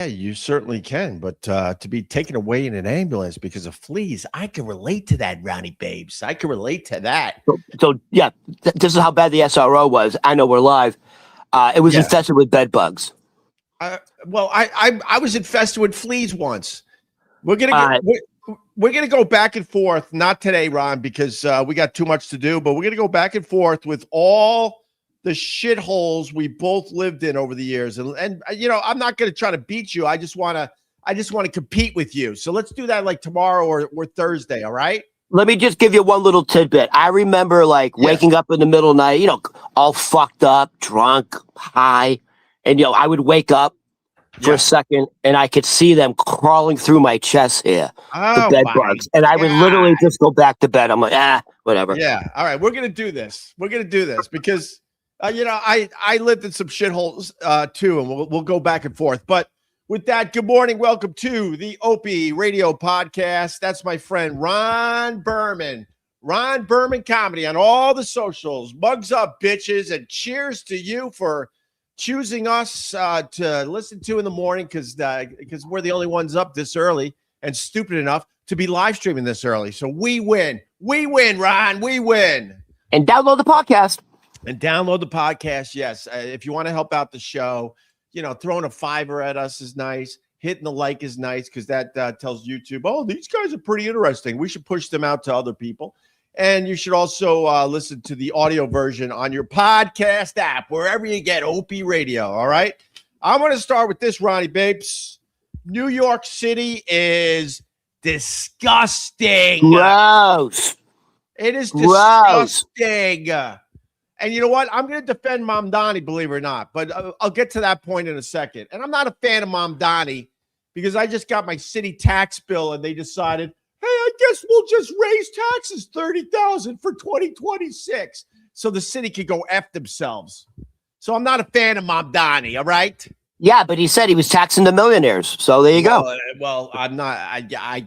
Yeah, you certainly can. But to be taken away in an ambulance because of fleas, I can relate to that, Ronnie Babes. I can relate to that. So yeah, this is how bad the SRO was. I know we're live. It was Yeah. infested with bed bugs. I was infested with fleas once. We're gonna Uh, get we're gonna go back and forth. Not today, Ron, because we got too much to do. But we're gonna go back and forth with all the shitholes we both lived in over the years. And I'm not gonna try to beat you. I just wanna compete with you. So let's do that like tomorrow or Thursday. All right. Let me just give you one little tidbit. I remember waking up in the middle of the night, all fucked up, drunk, high. And, I would wake up for a second and I could see them crawling through my chest here, the bed bugs. And I would literally just go back to bed. I'm like, whatever. Yeah. All right. We're going to do this. Because, I lived in some shitholes too, and we'll go back and forth. But with that, good morning. Welcome to the Opie Radio Podcast. That's my friend Ron Berman. Ron Berman Comedy on all the socials. Mugs up, bitches, and cheers to you for choosing us to listen to in the morning because we're the only ones up this early and stupid enough to be live streaming this early. So we win. We win, Ron. We win. And download the podcast. Yes. If you want to help out the show, throwing a $5 at us is nice. Hitting the like is nice because that tells YouTube, oh, these guys are pretty interesting. We should push them out to other people. And you should also listen to the audio version on your podcast app, wherever you get Opie Radio. All right. I'm going to start with this, Ronnie Babes. New York City is disgusting. Gross. It is disgusting. And you know what? I'm going to defend Mamdani, believe it or not, but I'll get to that point in a second. And I'm not a fan of Mamdani because I just got my city tax bill and they decided, hey, I guess we'll just raise taxes $30,000 for 2026 so the city could go F themselves. So I'm not a fan of Mamdani, all right? Yeah, but he said he was taxing the millionaires. So there you go. Well, I'm not. You're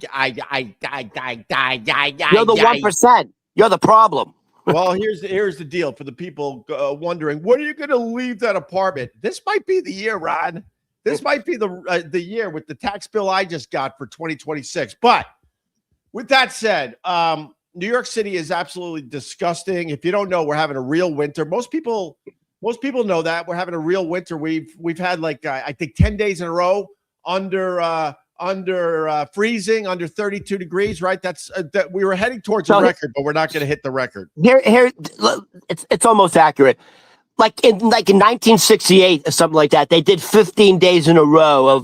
the 1%. You're the problem. Well, here's the deal for the people wondering, when are you going to leave that apartment? This might be the year, Ron. This might be the year with the tax bill I just got for 2026. But with that said, New York City is absolutely disgusting. If you don't know, we're having a real winter. Most people know that we're having a real winter. We've had I think 10 days in a row under freezing, under 32 degrees, right? That's that we were heading towards a record, but we're not going to hit the record. Here, it's almost accurate. Like in 1968 or something like that, they did 15 days in a row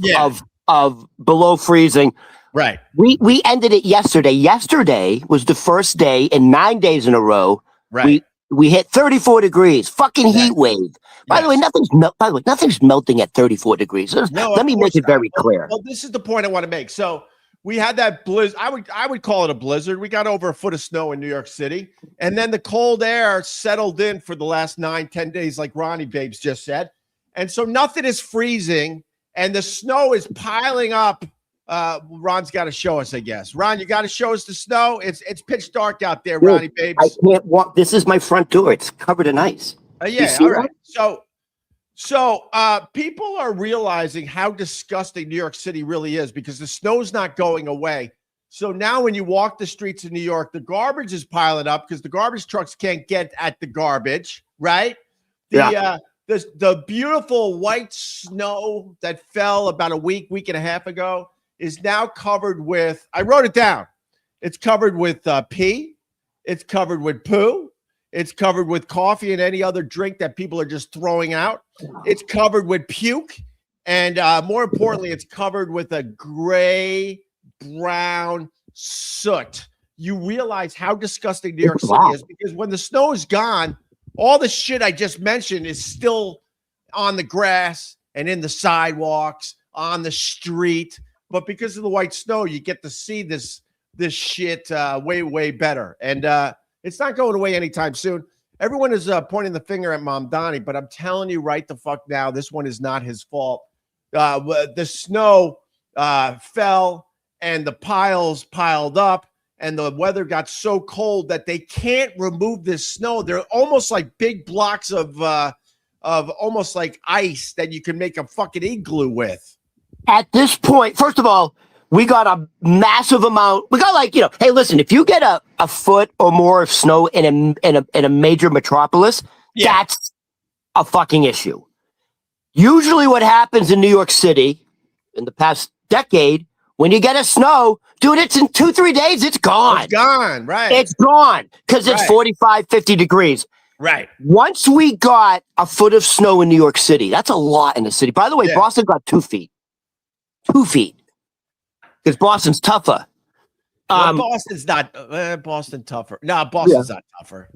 of below freezing. Right. We ended it yesterday. Yesterday was the first day in 9 days in a row. Right. We hit 34 degrees. Fucking heat wave. By the way, nothing's melting at 34 degrees. Let me make it very clear. Well, this is the point I want to make. So we had that blizzard. I would call it a blizzard. We got over a foot of snow in New York City. And then the cold air settled in for the last 9-10 days, like Ronnie Babes just said. And so nothing is freezing and the snow is piling up. Ron's got to show us, I guess. Ron, you got to show us the snow. It's pitch dark out there, Ronnie Babes. I can't walk. This is my front door. It's covered in ice. Yeah, all right. So people are realizing how disgusting New York City really is because the snow's not going away. So now when you walk the streets of New York, the garbage is piling up because the garbage trucks can't get at the garbage, right? The beautiful white snow that fell about a week and a half ago is now covered with, I wrote it down. It's covered with pee. It's covered with poo. It's covered with coffee and any other drink that people are just throwing out. It's covered with puke. And more importantly, it's covered with a gray, brown soot. You realize how disgusting New York City is because when the snow is gone, all the shit I just mentioned is still on the grass and in the sidewalks, on the street. But because of the white snow, you get to see this shit way, way better. And it's not going away anytime soon. Everyone is pointing the finger at Mamdani, but I'm telling you right the fuck now, this one is not his fault. The snow fell and the piles piled up and the weather got so cold that they can't remove this snow. They're almost like big blocks of almost like ice that you can make a fucking igloo with. At this point, first of all, we got a massive amount. We got like, hey, listen, if you get a foot or more of snow in a major metropolis, that's a fucking issue. Usually what happens in New York City in the past decade, when you get a snow, dude, it's in 2-3 days, it's gone. It's gone, right. It's gone because it's 45, 50 degrees. Right. Once we got a foot of snow in New York City, that's a lot in the city. By the way, Boston got 2 feet. 2 feet. Because Boston's tougher. Boston's not Boston tougher. No, Boston's not tougher.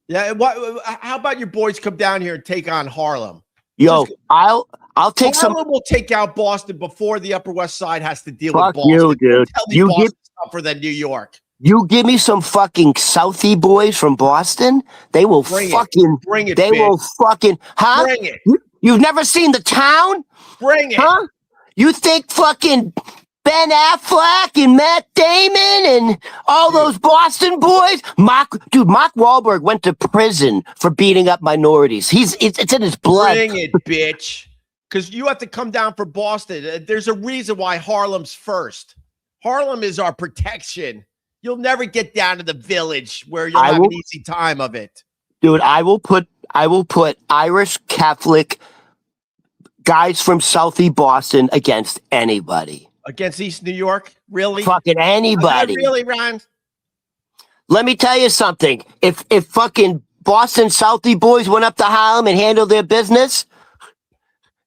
Yeah. How about your boys come down here and take on Harlem? Yo, I'll take Harlem will take out Boston before the Upper West Side has to deal with Boston. You, dude. Boston's tougher than New York. You give me some fucking Southie boys from Boston, they will bring it. They will fucking, huh? Bring it. You've never seen The Town? Bring it. Huh? You think fucking Ben Affleck and Matt Damon and all those Boston boys? Mark Wahlberg went to prison for beating up minorities. It's in his blood. Bring it, bitch. Because you have to come down for Boston. There's a reason why Harlem's first. Harlem is our protection. You'll never get down to the village where you'll have an easy time of it. Dude, I will put Irish Catholic guys from Southie Boston against anybody. Against East New York? Really? Fucking anybody. Really, Ryan? Let me tell you something. If fucking Boston Southie boys went up to Harlem and handled their business,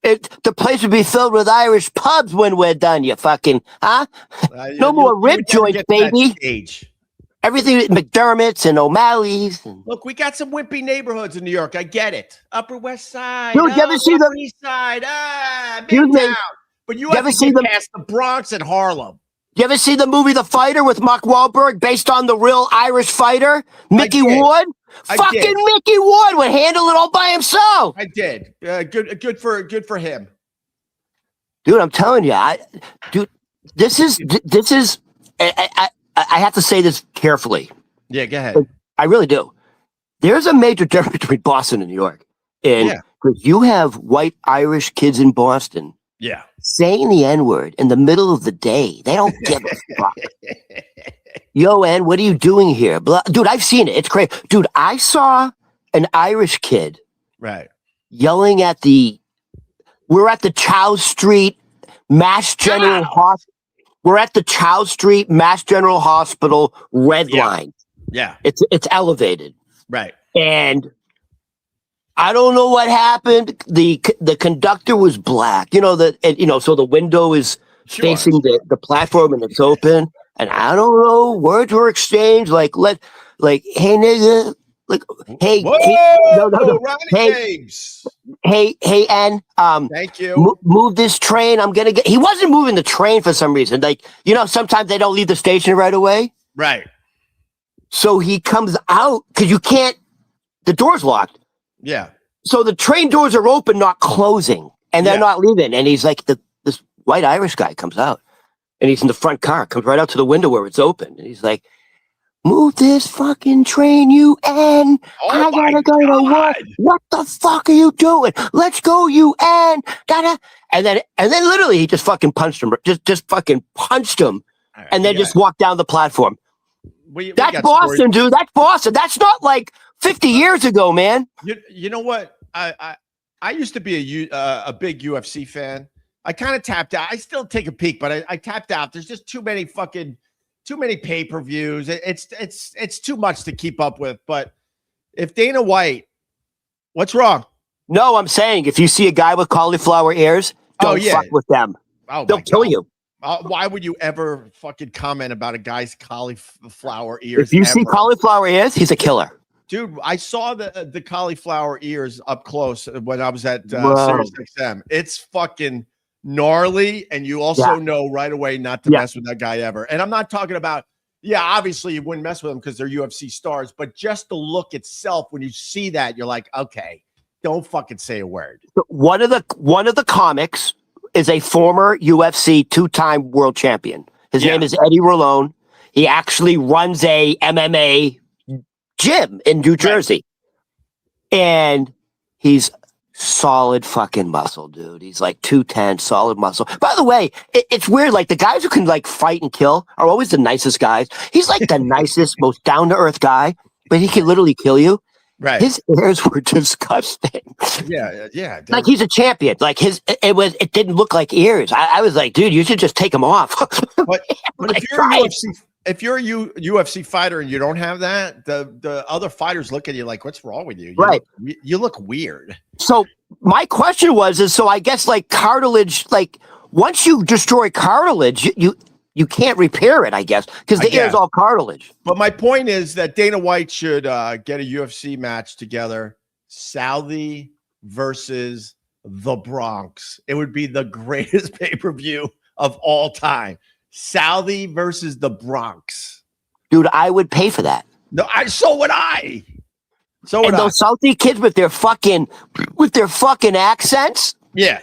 the place would be filled with Irish pubs when we're done, you fucking, huh? No more rib joints, baby. Everything, McDermott's and O'Malley's. Look, we got some wimpy neighborhoods in New York. I get it. Upper West Side. Dude, you ever see Upper East Side. Midtown. But you have to get past the Bronx and Harlem. You ever see the movie The Fighter with Mark Wahlberg based on the real Irish fighter, Mickey Ward? Fucking Mickey Ward would handle it all by himself. I did. Good for him. Dude, I'm telling you, this is. I have to say this carefully. Yeah, go ahead. I really do. There's a major difference between Boston and New York, and you have white Irish kids in Boston. Yeah. Saying the N-word in the middle of the day. They don't give a fuck. Yo, N, what are you doing here? Dude, I've seen it. It's crazy. Dude, I saw an Irish kid yelling at we're at the Charles Street Mass General Hospital. We're at the Charles Street Mass General Hospital red line. Yeah. It's elevated. Right. And I don't know what happened. The conductor was black. So the window is facing the platform and it's open. And I don't know. Words were exchanged hey nigga, hey, whoa, hey, N. Thank you. Move this train. I'm gonna get. He wasn't moving the train for some reason. Sometimes they don't leave the station right away. Right. So he comes out because you can't. The door's locked. Yeah. So the train doors are open, not closing, and they're not leaving. And he's like, this white Irish guy comes out, and he's in the front car, comes right out to the window where it's open, and he's like, "Move this fucking train, you N. I gotta go to work. What the fuck are you doing? Let's go, you N. Gotta." And then literally he just fucking punched him. Just fucking punched him, and then just walked down the platform. That's Boston, dude. That's Boston. That's not like 50 years ago, man. You know what? I used to be a big UFC fan. I kind of tapped out. I still take a peek, but I tapped out. There's just too many pay-per-views. It's too much to keep up with. But if Dana White, what's wrong? No, I'm saying if you see a guy with cauliflower ears, don't fuck with them. They'll kill you. Why would you ever fucking comment about a guy's cauliflower ears? If you see cauliflower ears, he's a killer. Dude, I saw the cauliflower ears up close when I was at Sirius XM. It's fucking gnarly, and you also know right away not to mess with that guy ever. And I'm not talking about, obviously you wouldn't mess with them because they're UFC stars, but just the look itself, when you see that, you're like, okay, don't fucking say a word. One of the comics is a former UFC 2-time world champion. His name is Eddie Rolone. He actually runs a MMA gym in New Jersey. And he's solid fucking muscle, dude. He's like 210, solid muscle. By the way, it's weird. Like the guys who can like fight and kill are always the nicest guys. He's like the nicest, most down to earth guy, but he can literally kill you. Right. His ears were disgusting. Yeah. Like he's a champion. Like it didn't look like ears. I was like, dude, you should just take them off. But if you're a UFC fighter and you don't have that, the other fighters look at you like, what's wrong with you? You look weird. So my question was, so I guess like cartilage, like once you destroy cartilage, you can't repair it, I guess, because the ear is all cartilage. But my point is that Dana White should get a UFC match together, Saudi versus the Bronx. It would be the greatest pay-per-view of all time. Saudi versus the Bronx. Dude, I would pay for that. No, so would I. And those Saudi kids with their fucking accents. Yeah.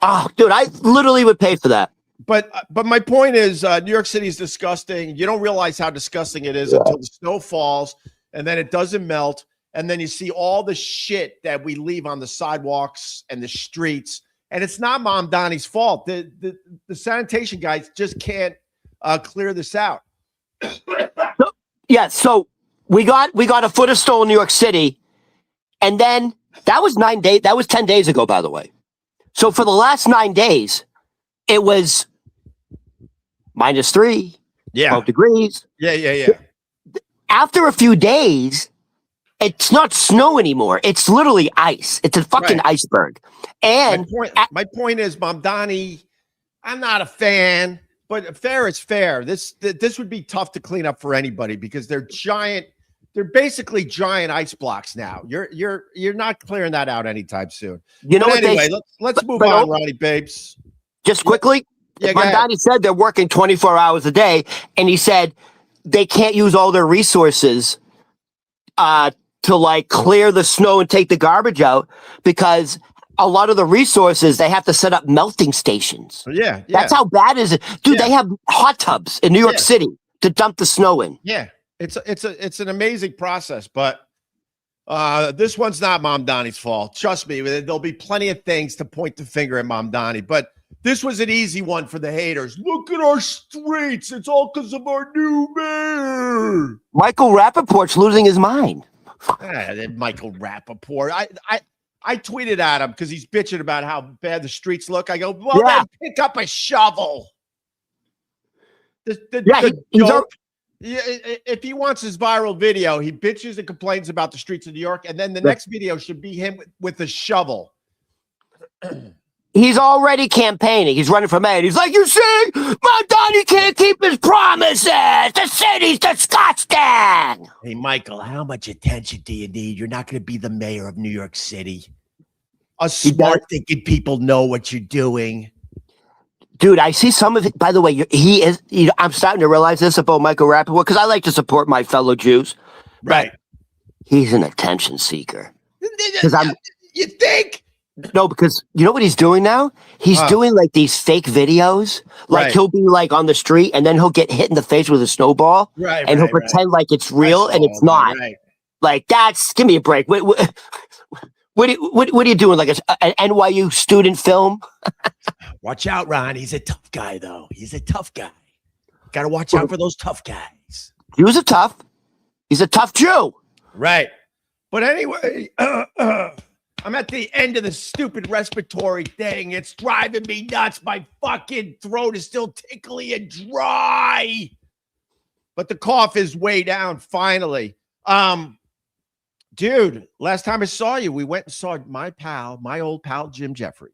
Oh, dude, I literally would pay for that. But my point is, New York City is disgusting. You don't realize how disgusting it is until the snow falls, and then it doesn't melt, and then you see all the shit that we leave on the sidewalks and the streets. And it's not Mom Donnie's fault. The sanitation guys just can't clear this out. So we got a foot of snow in New York City, and then that was 9 days. That was 10 days ago, by the way. So for the last 9 days, it was -3, 12 degrees. Yeah. After a few days, it's not snow anymore. It's literally ice. It's a fucking iceberg. And my point is, Mom Donnie, I'm not a fan, but fair is fair. This would be tough to clean up for anybody because they're giant. They're basically giant ice blocks now. You're not clearing that out anytime soon. You know what? Anyway, let's move on, Ronnie Babes. Just quickly, Mom Donnie said they're working 24 hours a day, and he said they can't use all their resources to like clear the snow and take the garbage out because a lot of the resources they have to set up melting stations. Yeah. That's how bad is it, dude? They have hot tubs in New York City to dump the snow in. Yeah, it's an amazing process, but this one's not Mom Donnie's fault. Trust me, there'll be plenty of things to point the finger at Mom Donnie, but this was an easy one for the haters. Look at our streets. It's all because of our new mayor. Michael Rappaport's losing his mind. Michael Rappaport. I tweeted at him because he's bitching about how bad the streets look. I go, well, then pick up a shovel. If he wants his viral video, he bitches and complains about the streets of New York, and then the next video should be him with a shovel. He's already campaigning. He's running for mayor. He's like, you see, Mom Donnie can't keep his promises. The city's disgusting. Hey, Michael, how much attention do you need? You're not going to be the mayor of New York City. Us smart thinking people know what you're doing. Dude, I see some of it. By the way, he is. I'm starting to realize this about Michael Rappaport because I like to support my fellow Jews. Right. He's an attention seeker. You think? No, because you know what he's doing now? He's doing like these fake videos. Like he'll be like on the street and then he'll get hit in the face with a snowball. Right. And he'll pretend like it's real and it's not. Right. Like give me a break. What are you doing? Like an NYU student film? Watch out, Ron. He's a tough guy, though. He's a tough guy. Got to watch out for those tough guys. He's a tough Jew. Right. But anyway, I'm at the end of the stupid respiratory thing. It's driving me nuts. My fucking throat is still tickly and dry. But the cough is way down, finally. Dude, last time I saw you, we went and saw my old pal, Jim Jefferies.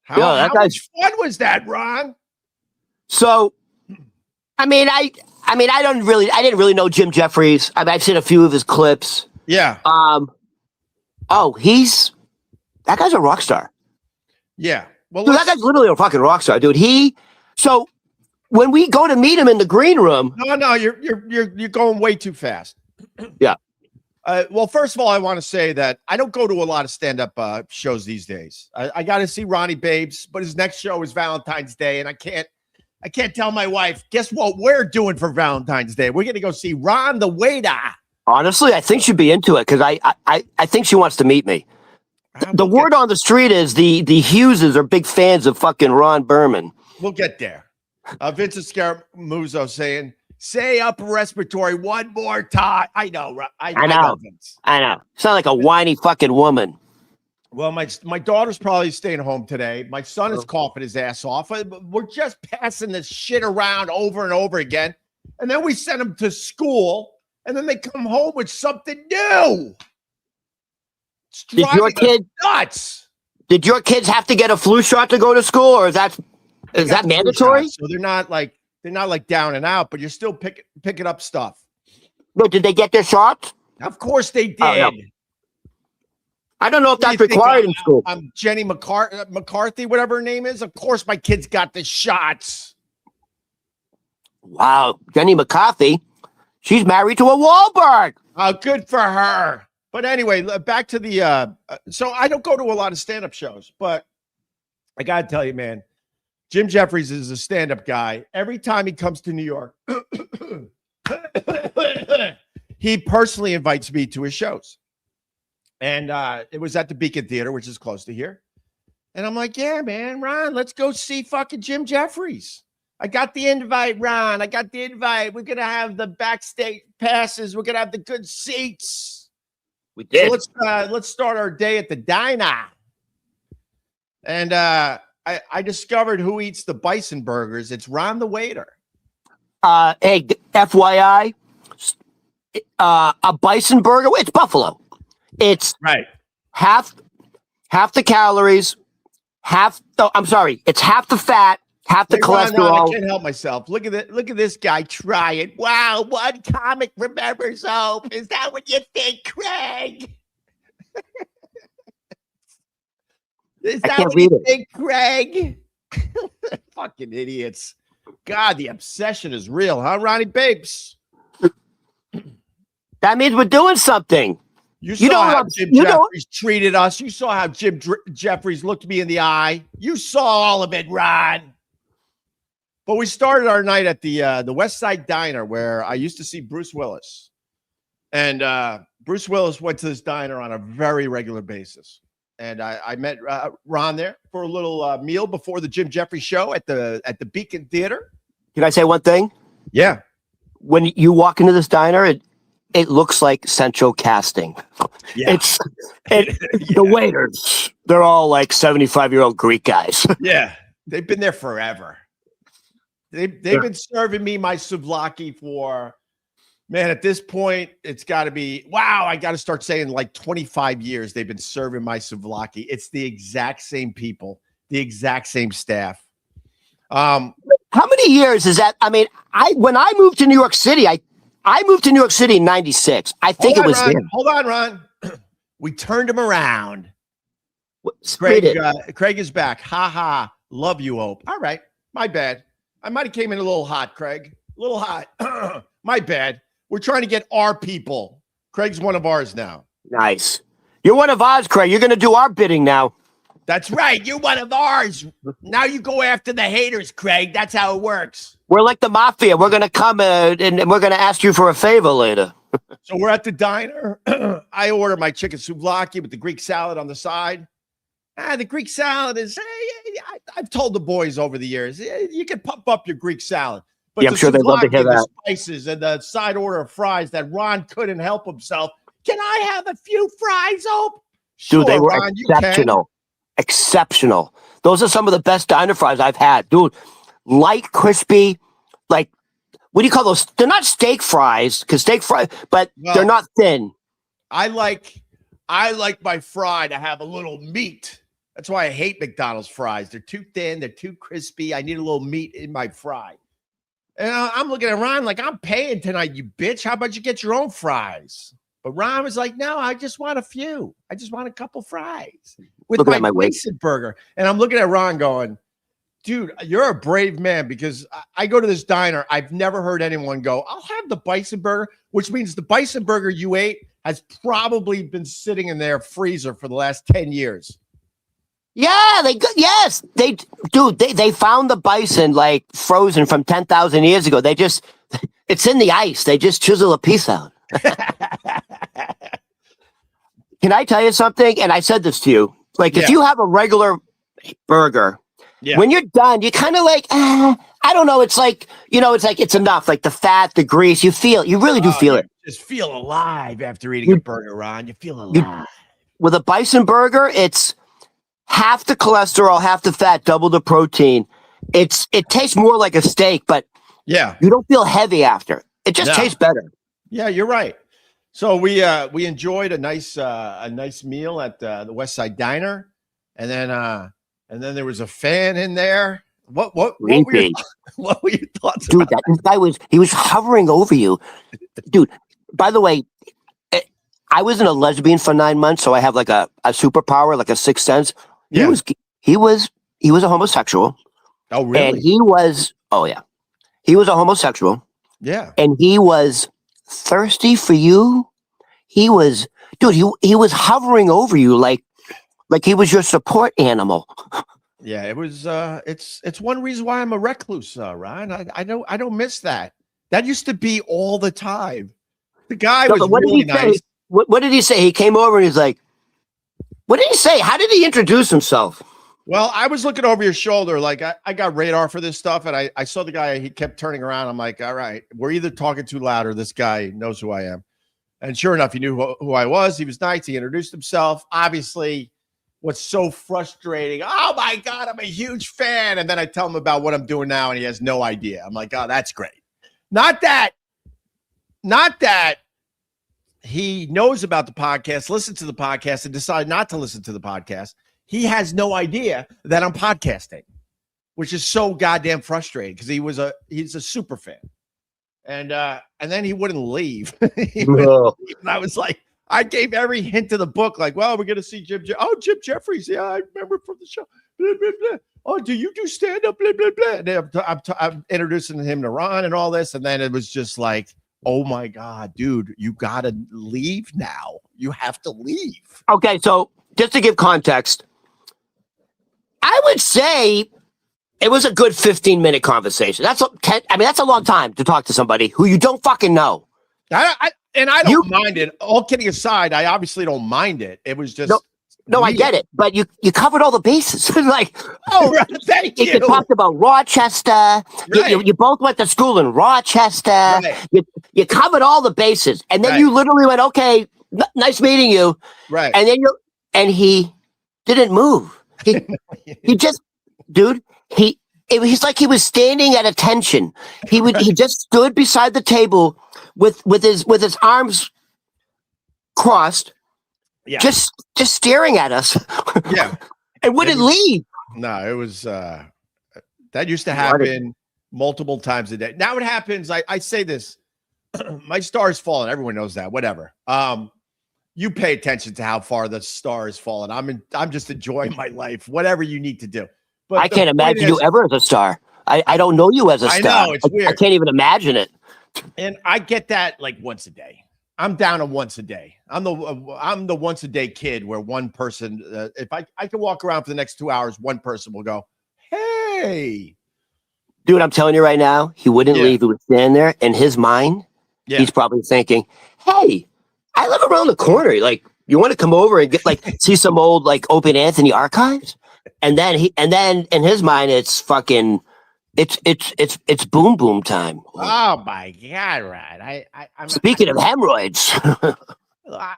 How much fun was that, Ron? So, I didn't really know Jim Jefferies. I've seen a few of his clips. Yeah. That guy's a rock star. Yeah. Well, dude, that guy's literally a fucking rock star, dude. So when we go to meet him in the green room. No, you're going way too fast. Yeah. Well, first of all, I want to say that I don't go to a lot of stand-up shows these days. I got to see Ronnie Babes, but his next show is Valentine's Day, and I can't tell my wife, guess what we're doing for Valentine's Day? We're going to go see Ron the Waiter. Honestly, I think she'd be into it because I think she wants to meet me. The word on the street is the Hugheses are big fans of fucking Ron Berman. We'll get there. Vincent Scaramuzzo saying, "Say upper respiratory one more time." I know. I know. I know. Sound like a whiny fucking woman. Well, my daughter's probably staying home today. My son is coughing his ass off. We're just passing this shit around over and over again. And then we send them to school, and then they come home with something new. Did your kid nuts? Did your kids have to get a flu shot to go to school, or is that mandatory? So they're not like down and out, but you're still picking up stuff. No, did they get their shots? Of course they did. Oh, yeah. I don't know if that's required in school. I'm Jenny McCarthy, whatever her name is. Of course, my kids got the shots. Wow, Jenny McCarthy. She's married to a Wahlberg. Oh, good for her. But anyway, back to the. So I don't go to a lot of stand-up shows, but I gotta tell you, man, Jim Jefferies is a stand-up guy. Every time he comes to New York, he personally invites me to his shows. And it was at the Beacon Theater, which is close to here. And I'm like, yeah, man, Ron, let's go see fucking Jim Jefferies. I got the invite, Ron. I got the invite. We're going to have the backstage passes. We're going to have the good seats. We did. So let's start our day at the diner. And I discovered who eats the bison burgers. It's Ron the waiter. Hey, FYI, a bison burger, it's buffalo. It's right. Half the calories, it's half the fat, half the cholesterol. I can't help myself. Look at this guy try it. Wow, one comic remembers hope. Is that what you think, Craig? Is that what you think, Craig? Fucking idiots. God, the obsession is real, huh, Ronnie Babes? That means we're doing something. You saw how Jim Jefferies treated us. You saw how Jim Jefferies looked me in the eye. You saw all of it, Ron. But we started our night at the West Side Diner where I used to see Bruce Willis. And Bruce Willis went to this diner on a very regular basis. And I met Ron there for a little meal before the Jim Jefferies show at the Beacon Theater. Can I say one thing? Yeah. When you walk into this diner, it looks like Central Casting. Yeah. The waiters, they're all like 75-year-old Greek guys. Yeah. They've been there forever. They've been serving me my souvlaki for, man, at this point, it's got to be, wow, I got to start saying like 25 years they've been serving my souvlaki. It's the exact same people, the exact same staff. How many years is that? I mean, when I moved to New York City, I moved to New York City in 96. I think it was him. Hold on, Ron. We turned him around. Craig is back. Ha ha. Love you, Hope. All right. My bad. I might have came in a little hot, Craig. A little hot. My bad. We're trying to get our people. Craig's one of ours now. Nice. You're one of ours, Craig. You're going to do our bidding now. That's right. You're one of ours. Now you go after the haters, Craig. That's how it works. We're like the mafia. We're going to come and we're going to ask you for a favor later. So we're at the diner. I order my chicken souvlaki with the Greek salad on the side. The Greek salad is, I've told the boys over the years, you can pump up your Greek salad. But yeah, I'm sure they'd love to hear that. The spices and the side order of fries that Ron couldn't help himself. Can I have a few fries, Hope? Dude, they were Ron, exceptional. Exceptional. Those are some of the best diner fries I've had. Dude, light, crispy, like, what do you call those? They're not steak fries, because steak fries, but they're not thin. I like my fry to have a little meat. That's why I hate McDonald's fries. They're too thin. They're too crispy. I need a little meat in my fry. And I'm looking at Ron like, I'm paying tonight, you bitch. How about you get your own fries? But Ron was like, no, I just want a few. I just want a couple fries with my bison burger. And I'm looking at Ron going, dude, you're a brave man, because I go to this diner. I've never heard anyone go, I'll have the bison burger, which means the bison burger you ate has probably been sitting in their freezer for the last 10 years. Yeah, they found the bison like frozen from 10,000 years ago. It's in the ice. They just chisel a piece out. Can I tell you something? And I said this to you. Like, if you have a regular burger, when you're done, you kind of like, I don't know. It's like, it's enough. Like the fat, the grease, you really do feel it. Just feel alive after eating a burger, Ron. You feel alive. With a bison burger, it's half the cholesterol, half the fat, double the protein. It tastes more like a steak, but you don't feel heavy after. It just tastes better. Yeah, you're right. So we enjoyed a nice meal at the West Side Diner, and then there was a fan in there. What were your thoughts? Dude, that guy was hovering over you. Dude, by the way, I wasn't a lesbian for 9 months, so I have like a superpower, like a sixth sense. He was a homosexual. Oh, really? And he was a homosexual. Yeah. And he was thirsty for you. He was hovering over you like he was your support animal. Yeah, it was it's one reason why I'm a recluse, Ryan. I don't miss that. That used to be all the time. The guy was really nice. What did he say? He came over and he's like, what did he say? How did he introduce himself? Well, I was looking over your shoulder, like I got radar for this stuff, and I saw the guy. He kept turning around. I'm like, all right, we're either talking too loud or this guy knows who I am. And sure enough, he knew who I was. He was nice. He introduced himself. Obviously, what's so frustrating? Oh my God, I'm a huge fan. And then I tell him about what I'm doing now, and he has no idea. I'm like, oh, that's great. Not that he knows about the podcast, listened to the podcast, and decided not to listen to the podcast. He has no idea that I'm podcasting, which is so goddamn frustrating because he's a super fan. And then he wouldn't leave. And I was like, I gave every hint of the book, like, well, we're gonna see Jim Jefferies. Yeah, I remember from the show. Blah, blah, blah. Oh, do you do stand-up? Blah, blah, blah. And I'm introducing him to Ron and all this, and then it was just like, oh my God, dude, you gotta leave now. You have to leave. Okay, so just to give context, I would say it was a good 15-minute conversation. That's a long time to talk to somebody who you don't fucking know. I don't mind it. All kidding aside, I obviously don't mind it. It was just no, I get it, but you covered all the bases. Like, thank you. You talked about Rochester. Right. You both went to school in Rochester. Right. You covered all the bases, and then you literally went, "Okay, nice meeting you." Right. And then he didn't move. He just, dude. He's like he was standing at attention. He just stood beside the table with his arms crossed, just staring at us. Yeah, and wouldn't leave. No, it was that used to happen multiple times a day. Now it happens. I say this, my star is falling. Everyone knows that. Whatever. You pay attention to how far the star is falling. I'm just enjoying my life. Whatever you need to do. But I can't imagine you ever as a star. I don't know you as a star. I know, it's weird. I can't even imagine it. And I get that like once a day. I'm down to once a day. I'm the once a day kid where one person, if I can walk around for the next 2 hours, one person will go, hey. Dude, I'm telling you right now, he wouldn't leave. He would stand there. In his mind, he's probably thinking, hey, I live around the corner. Like, you want to come over and get see some old Opie and Anthony archives? And then in his mind, it's fucking, it's boom boom time. Oh my God, right? Speaking of hemorrhoids,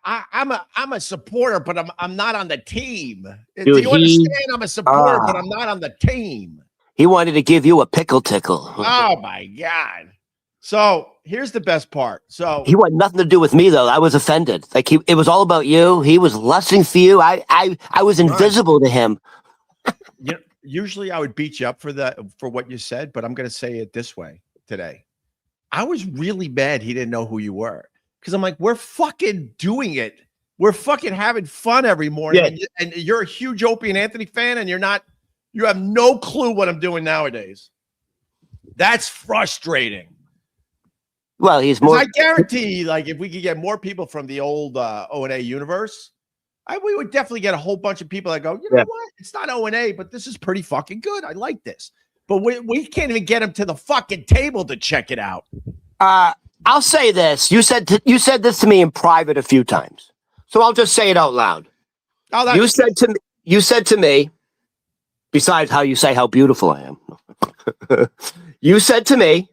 I'm a supporter, but I'm not on the team. Dude, do you understand? I'm a supporter, but I'm not on the team. He wanted to give you a pickle tickle. Oh my God! So here's the best part. So he wanted nothing to do with me, though. I was offended. Like it was all about you. He was lusting for you. I was invisible to him. Usually I would beat you up for what you said, but I'm going to say it this way today. I was really mad he didn't know who you were because I'm like, we're fucking doing it. We're fucking having fun every morning, and you're a huge Opie and Anthony fan, and you have no clue what I'm doing nowadays. That's frustrating. Well, he's more. I guarantee, if we could get more people from the old O&A universe, we would definitely get a whole bunch of people that go, you know what? It's not O&A, but this is pretty fucking good. I like this. But we can't even get them to the fucking table to check it out. I'll say this. You said this to me in private a few times, so I'll just say it out loud. Oh, that's You said to me, besides how you say how beautiful I am, you said to me,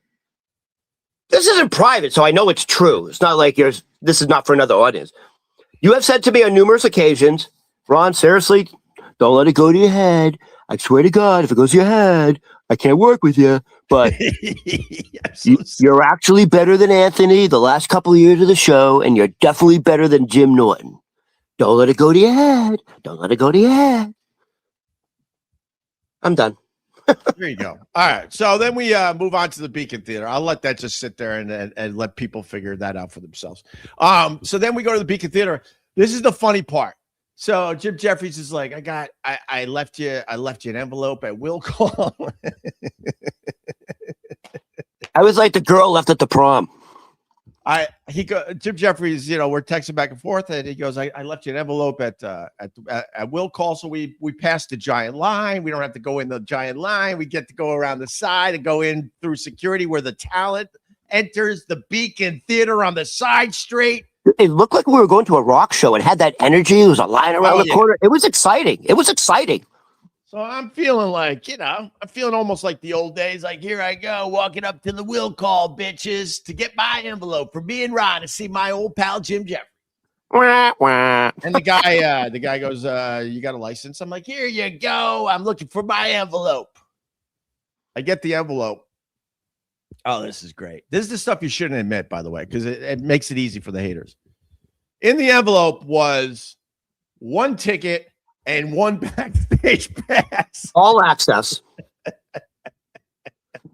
this isn't private, so I know it's true. It's not like this is not for another audience. You have said to me on numerous occasions, Ron, seriously, don't let it go to your head. I swear to God, if it goes to your head, I can't work with you. But you're actually better than Anthony the last couple of years of the show, and you're definitely better than Jim Norton. Don't let it go to your head. Don't let it go to your head. I'm done. There you go. All right. So then we move on to the Beacon Theater. I'll let that just sit there and let people figure that out for themselves. So then we go to the Beacon Theater. This is the funny part. So Jim Jefferies is like, I left you an envelope at will call. I was like the girl left at the prom. Jim Jefferies, we're texting back and forth, and he goes, I left you an envelope at will call, so we passed the giant line. We don't have to go in the giant line. We get to go around the side and go in through security where the talent enters the Beacon Theater on the side street. It looked like we were going to a rock show. It had that energy. It was a line around the corner. It was exciting. So I'm feeling like, I'm feeling almost like the old days. Like, here I go, walking up to the will call, bitches, to get my envelope for me and Ron to see my old pal Jim Jefferies. And the guy goes, you got a license? I'm like, here you go. I'm looking for my envelope. I get the envelope. Oh, this is great. This is the stuff you shouldn't admit, by the way, because it makes it easy for the haters. In the envelope was one ticket and one backstage pass. All access.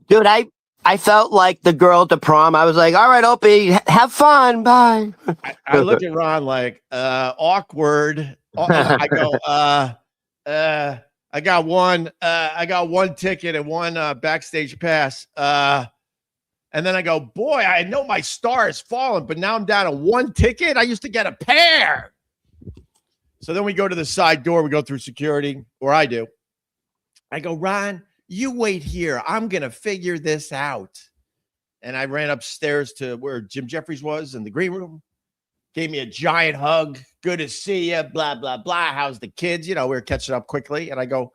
Dude, I felt like the girl at the prom. I was like, all right, Opie, have fun. Bye. I look at Ron like, awkward. I go, I got one ticket and one backstage pass. And then I go, boy, I know my star has fallen, but now I'm down to one ticket. I used to get a pair. So then we go to the side door. We go through security, or I do. I go, Ron, you wait here. I'm going to figure this out. And I ran upstairs to where Jim Jefferies was in the green room. Gave me a giant hug. Good to see you. Blah, blah, blah. How's the kids? We were catching up quickly. And I go,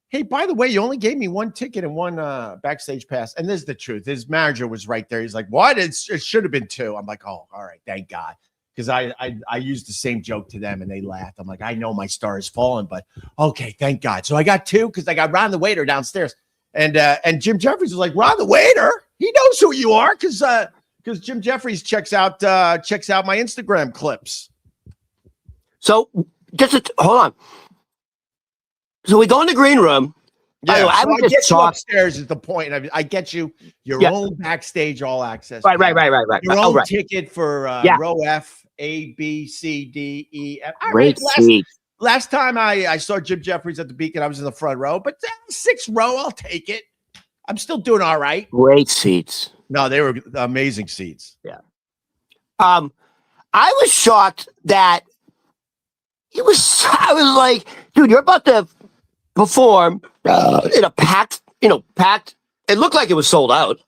hey, by the way, you only gave me one ticket and one backstage pass. And this is the truth. His manager was right there. He's like, what? It should have been two. I'm like, oh, all right. Thank God. Because I used the same joke to them and they laughed. I'm like, I know my star has fallen, but okay, thank God. So I got two because I got Ron the waiter downstairs. And Jim Jefferies was like, Ron the waiter? He knows who you are because Jim Jefferies checks out my Instagram clips. So hold on. So we go in the green room. Yeah, I get you upstairs is the point. I get you your own backstage all access. Right. Your own ticket for row F, A, B, C, D, E, F. Great seat. Last time I saw Jim Jefferies at the Beacon, I was in the front row, but sixth row, I'll take it. I'm still doing all right. Great seats. No, they were amazing seats. Yeah. I was shocked that I was like, dude, you're about to perform in a packed. It looked like it was sold out.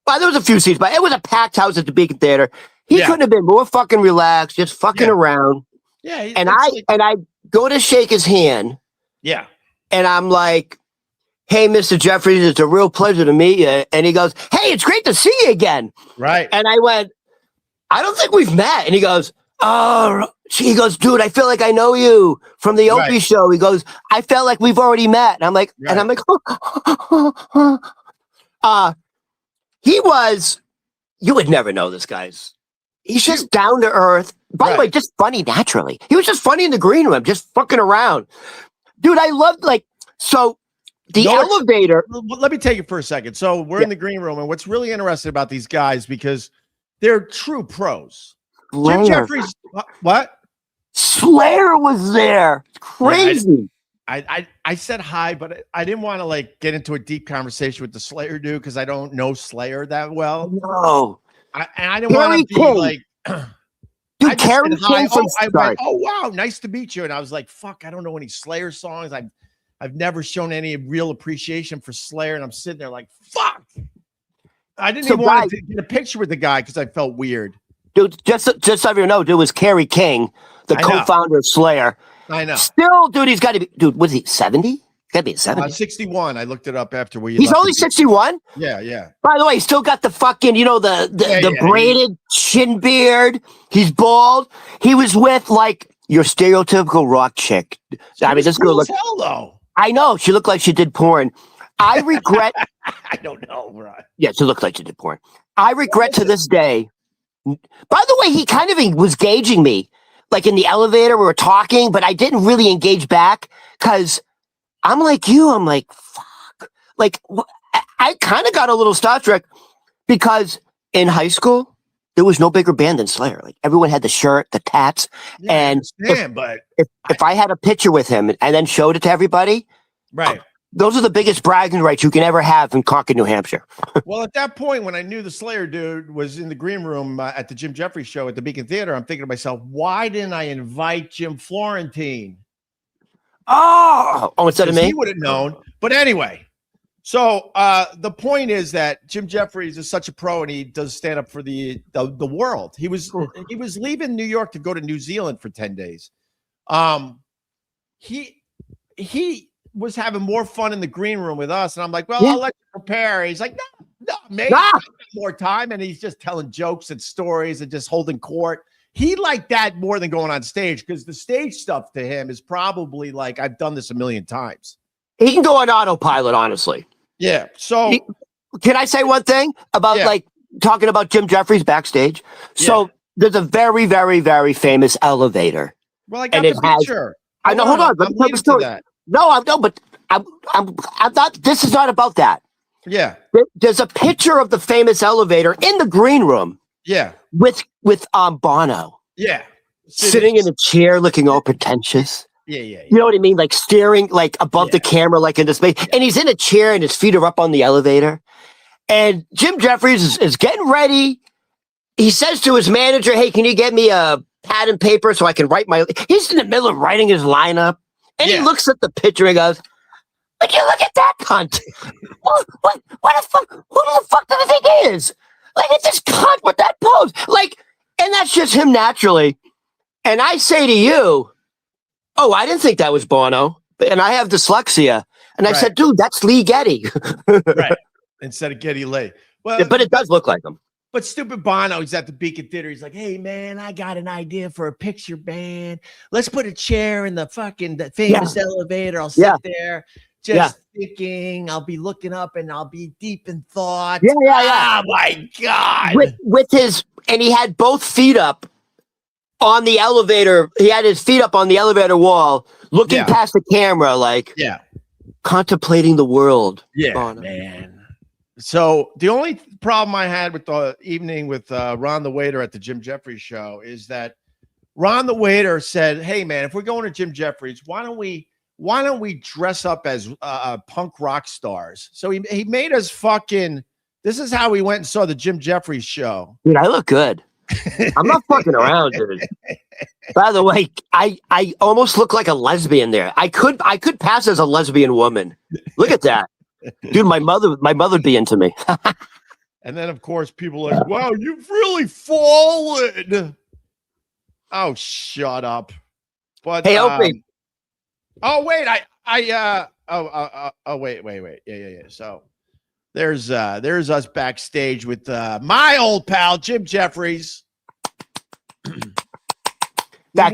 But there was a few seats, but it was a packed house at the Beacon Theater. He couldn't have been more fucking relaxed, just fucking around. Yeah. And I go to shake his hand. Yeah. And I'm like, hey, Mr. Jefferies, it's a real pleasure to meet you. And he goes, hey, it's great to see you again. Right. And I went, I don't think we've met. And he goes, oh, he goes, dude, I feel like I know you from the Opie show. He goes, I felt like we've already met. And I'm like, he was, you would never know this guy's. He's just down to earth. By the way, just funny naturally. He was just funny in the green room, just fucking around. Dude, I loved so the elevator. Let me take it for a second. So we're in the green room, and what's really interesting about these guys, because they're true pros. Jim Jefferies, what? Slayer was there. Crazy. I said hi, but I didn't want to get into a deep conversation with the Slayer dude because I don't know Slayer that well. No. I didn't want to be like, dude, Carrie King from I went, oh wow, nice to meet you. And I was like, fuck, I don't know any Slayer songs. I've never shown any real appreciation for Slayer, and I'm sitting there like, fuck. I didn't So even want to get a picture with the guy because I felt weird. Dude, just so you know, dude, was Kerry King, the co-founder of Slayer. I know. Still, dude, he's got to be, dude, was he 70? Got to be 70. 61. I looked it up after we. He's only 61? Yeah. By the way, he's still got the fucking, the braided chin beard. He's bald. He was with, like, your stereotypical rock chick. I mean, this girl looked. Hell, though. I know. She looked like she did porn. I regret. I don't know, right? Yeah, she looked like she did porn. I regret to this day. By the way, he kind of was gauging me. Like in the elevator, we were talking, but I didn't really engage back because I'm like you. I'm like, fuck. Like, I kind of got a little starstruck because in high school, there was no bigger band than Slayer. Like, everyone had the shirt, the tats. Yeah, and if I had a picture with him and then showed it to everybody, right. Those are the biggest bragging rights you can ever have in Concord, New Hampshire. Well, at that point, when I knew the Slayer dude was in the green room at the Jim Jefferies show at the Beacon Theater, I'm thinking to myself, why didn't I invite Jim Florentine? Oh, instead of me? He would have known. But anyway, so the point is that Jim Jefferies is such a pro, and he does stand up for the world. He was leaving New York to go to New Zealand for 10 days. He was having more fun in the green room with us, and I'm like, well, I'll let you prepare. He's like, no, maybe more time, and he's just telling jokes and stories and just holding court. He liked that more than going on stage because the stage stuff to him is probably like, I've done this a million times. He can go on autopilot, honestly. Yeah. So can I say one thing about like talking about Jim Jefferies backstage? So there's a very, very, very famous elevator. Well, I got the picture. I know. Hold on. Let me tell the story. No, but I'm not. This is not about that. Yeah. There's a picture of the famous elevator in the green room. Yeah. With Bono. Yeah. Sitting in a chair, looking all pretentious. Yeah. You know what I mean? Like staring like above the camera, like into space. Yeah. And he's in a chair and his feet are up on the elevator. And Jim Jefferies is getting ready. He says to his manager, "Hey, can you get me a pad and paper so I can write my..." He's in the middle of writing his lineup. And he looks at the picture and goes, "Would you look at that cunt? What the fuck? Who the fuck do you think he is? Like, it's this cunt with that pose." Like, and that's just him naturally. And I say to you, "Oh, I didn't think that was Bono." And I have dyslexia. And I said, "Dude, that's Lee Getty." Right. Instead of Geddy Lee. Well, but it does look like him. But stupid Bono, he's at the Beacon Theater. He's like, "Hey, man, I got an idea for a picture band. Let's put a chair in the famous elevator. I'll sit there just thinking. I'll be looking up and I'll be deep in thought." Yeah. Oh, my God. With his, and he had both feet up on the elevator. He had his feet up on the elevator wall, looking past the camera, like contemplating the world. Yeah, Bono. Man. So the only problem I had with the evening with Ron the waiter at the Jim Jefferies show is that Ron the waiter said, "Hey man, if we're going to Jim Jefferies, why don't we dress up as punk rock stars?" So he made us fucking. This is how we went and saw the Jim Jefferies show. Dude, I look good. I'm not fucking around, dude. By the way, I almost look like a lesbian there. I could pass as a lesbian woman. Look at that. Dude, my mother'd be into me. And then, of course, people are like, "Wow, you've really fallen." Oh, shut up. But hey, Opie. Oh, wait, wait. Yeah. So there's us backstage with my old pal Jim Jefferies. That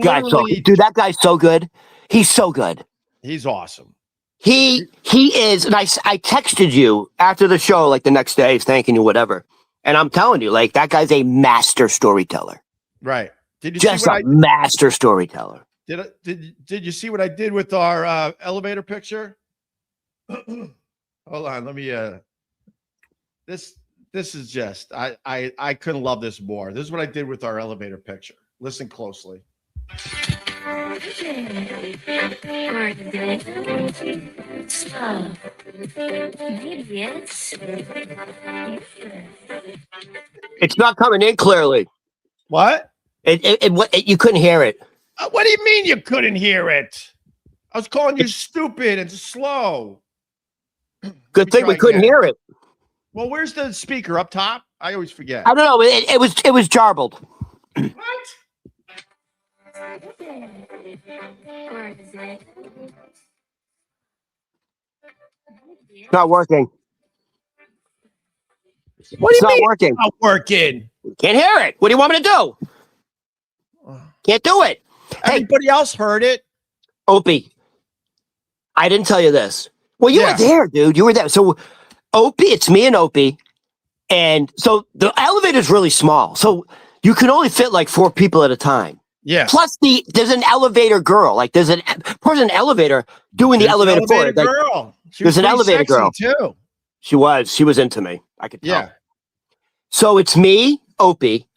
guy's so good. He's so good. He's awesome. He is, and I texted you after the show, like the next day, thanking you, whatever. And I'm telling you, like, that guy's a master storyteller. Right. Did you just see a master storyteller? Did you see what I did with our elevator picture? Hold on, let me. This is just I couldn't love this more. This is what I did with our elevator picture. Listen closely. It's not coming in clearly. What? You couldn't hear it. What do you mean you couldn't hear it? I was calling you stupid and slow. Good thing we couldn't hear it. Well, where's the speaker up top? I always forget. I don't know. It was jarbled. What? It's not working. What do It's you not mean working. It's not working? Can't hear it. What do you want me to do? Can't do it. Hey, Everybody else heard it. Opie, I didn't tell you this. Well, you were there, dude. You were there. So, Opie, it's me and Opie. And so the elevator's really small. So you can only fit like 4 people at a time. Yeah. Plus, there's an elevator girl. Like, there's an person in the elevator doing the elevator for it. Like, girl. there's an elevator girl. Too. She was into me. I could tell. Yeah. So it's me, Opie,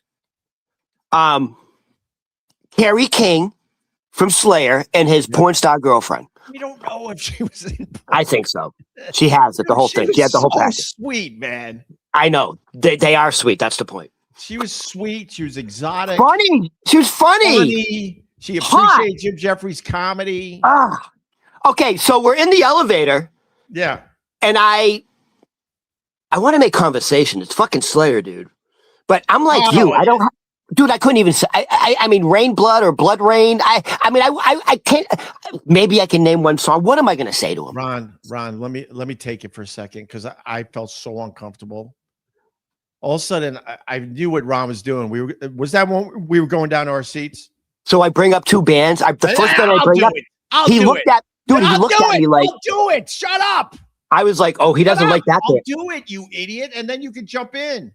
Carrie King from Slayer, and his porn star girlfriend. We don't know if she was in. I think so. She has it, the whole thing. She had the whole package. Sweet, man. I know. They are sweet. That's the point. She was sweet. She was exotic. Funny. She was funny. She appreciated Jim Jefferies' comedy. Okay, so we're in the elevator. Yeah. And I want to make conversation. It's fucking Slayer, dude. But I'm like you. I don't. Dude, I couldn't even say. I mean, Rain Blood or Blood Rain. I can't. Maybe I can name one song. What am I going to say to him? Ron, let me take it for a second because I felt so uncomfortable. All of a sudden, I knew what Ron was doing. Was that when we were going down to our seats? So I bring up 2 bands. The first band I bring up, he looked at me like, "I'll do it. Shut up." I was like, "Oh, he doesn't like that I'll band." do it, you idiot, and then you can jump in.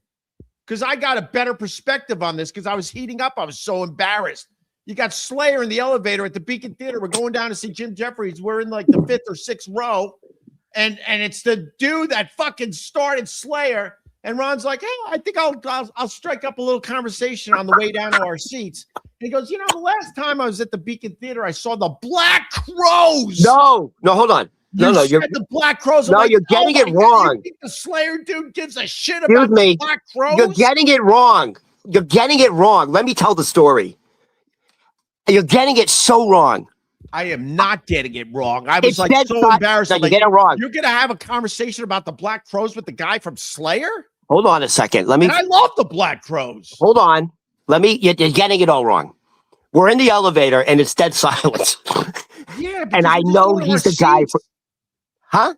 Because I got a better perspective on this because I was heating up. I was so embarrassed. You got Slayer in the elevator at the Beacon Theater. We're going down to see Jim Jefferies. We're in like the 5th or 6th row. And it's the dude that fucking started Slayer. And Ron's like, hey, I think I'll strike up a little conversation on the way down to our seats. And he goes, you know, the last time I was at the Beacon Theater, I saw the Black Crowes. No, hold on. No, you're the Black Crowes. No, you're getting it wrong. You think the Slayer dude gives a shit about the Black Crowes? You're getting it wrong. You're getting it wrong. Let me tell the story. You're getting it so wrong. I am not getting it wrong. I was like so embarrassed. You get it wrong. You're gonna have a conversation about the Black Crowes with the guy from Slayer? Hold on a second. And I love the Black Crowes. Hold on. You're getting it all wrong. We're in the elevator and it's dead silence. Yeah, and I know he's the guy. Huh?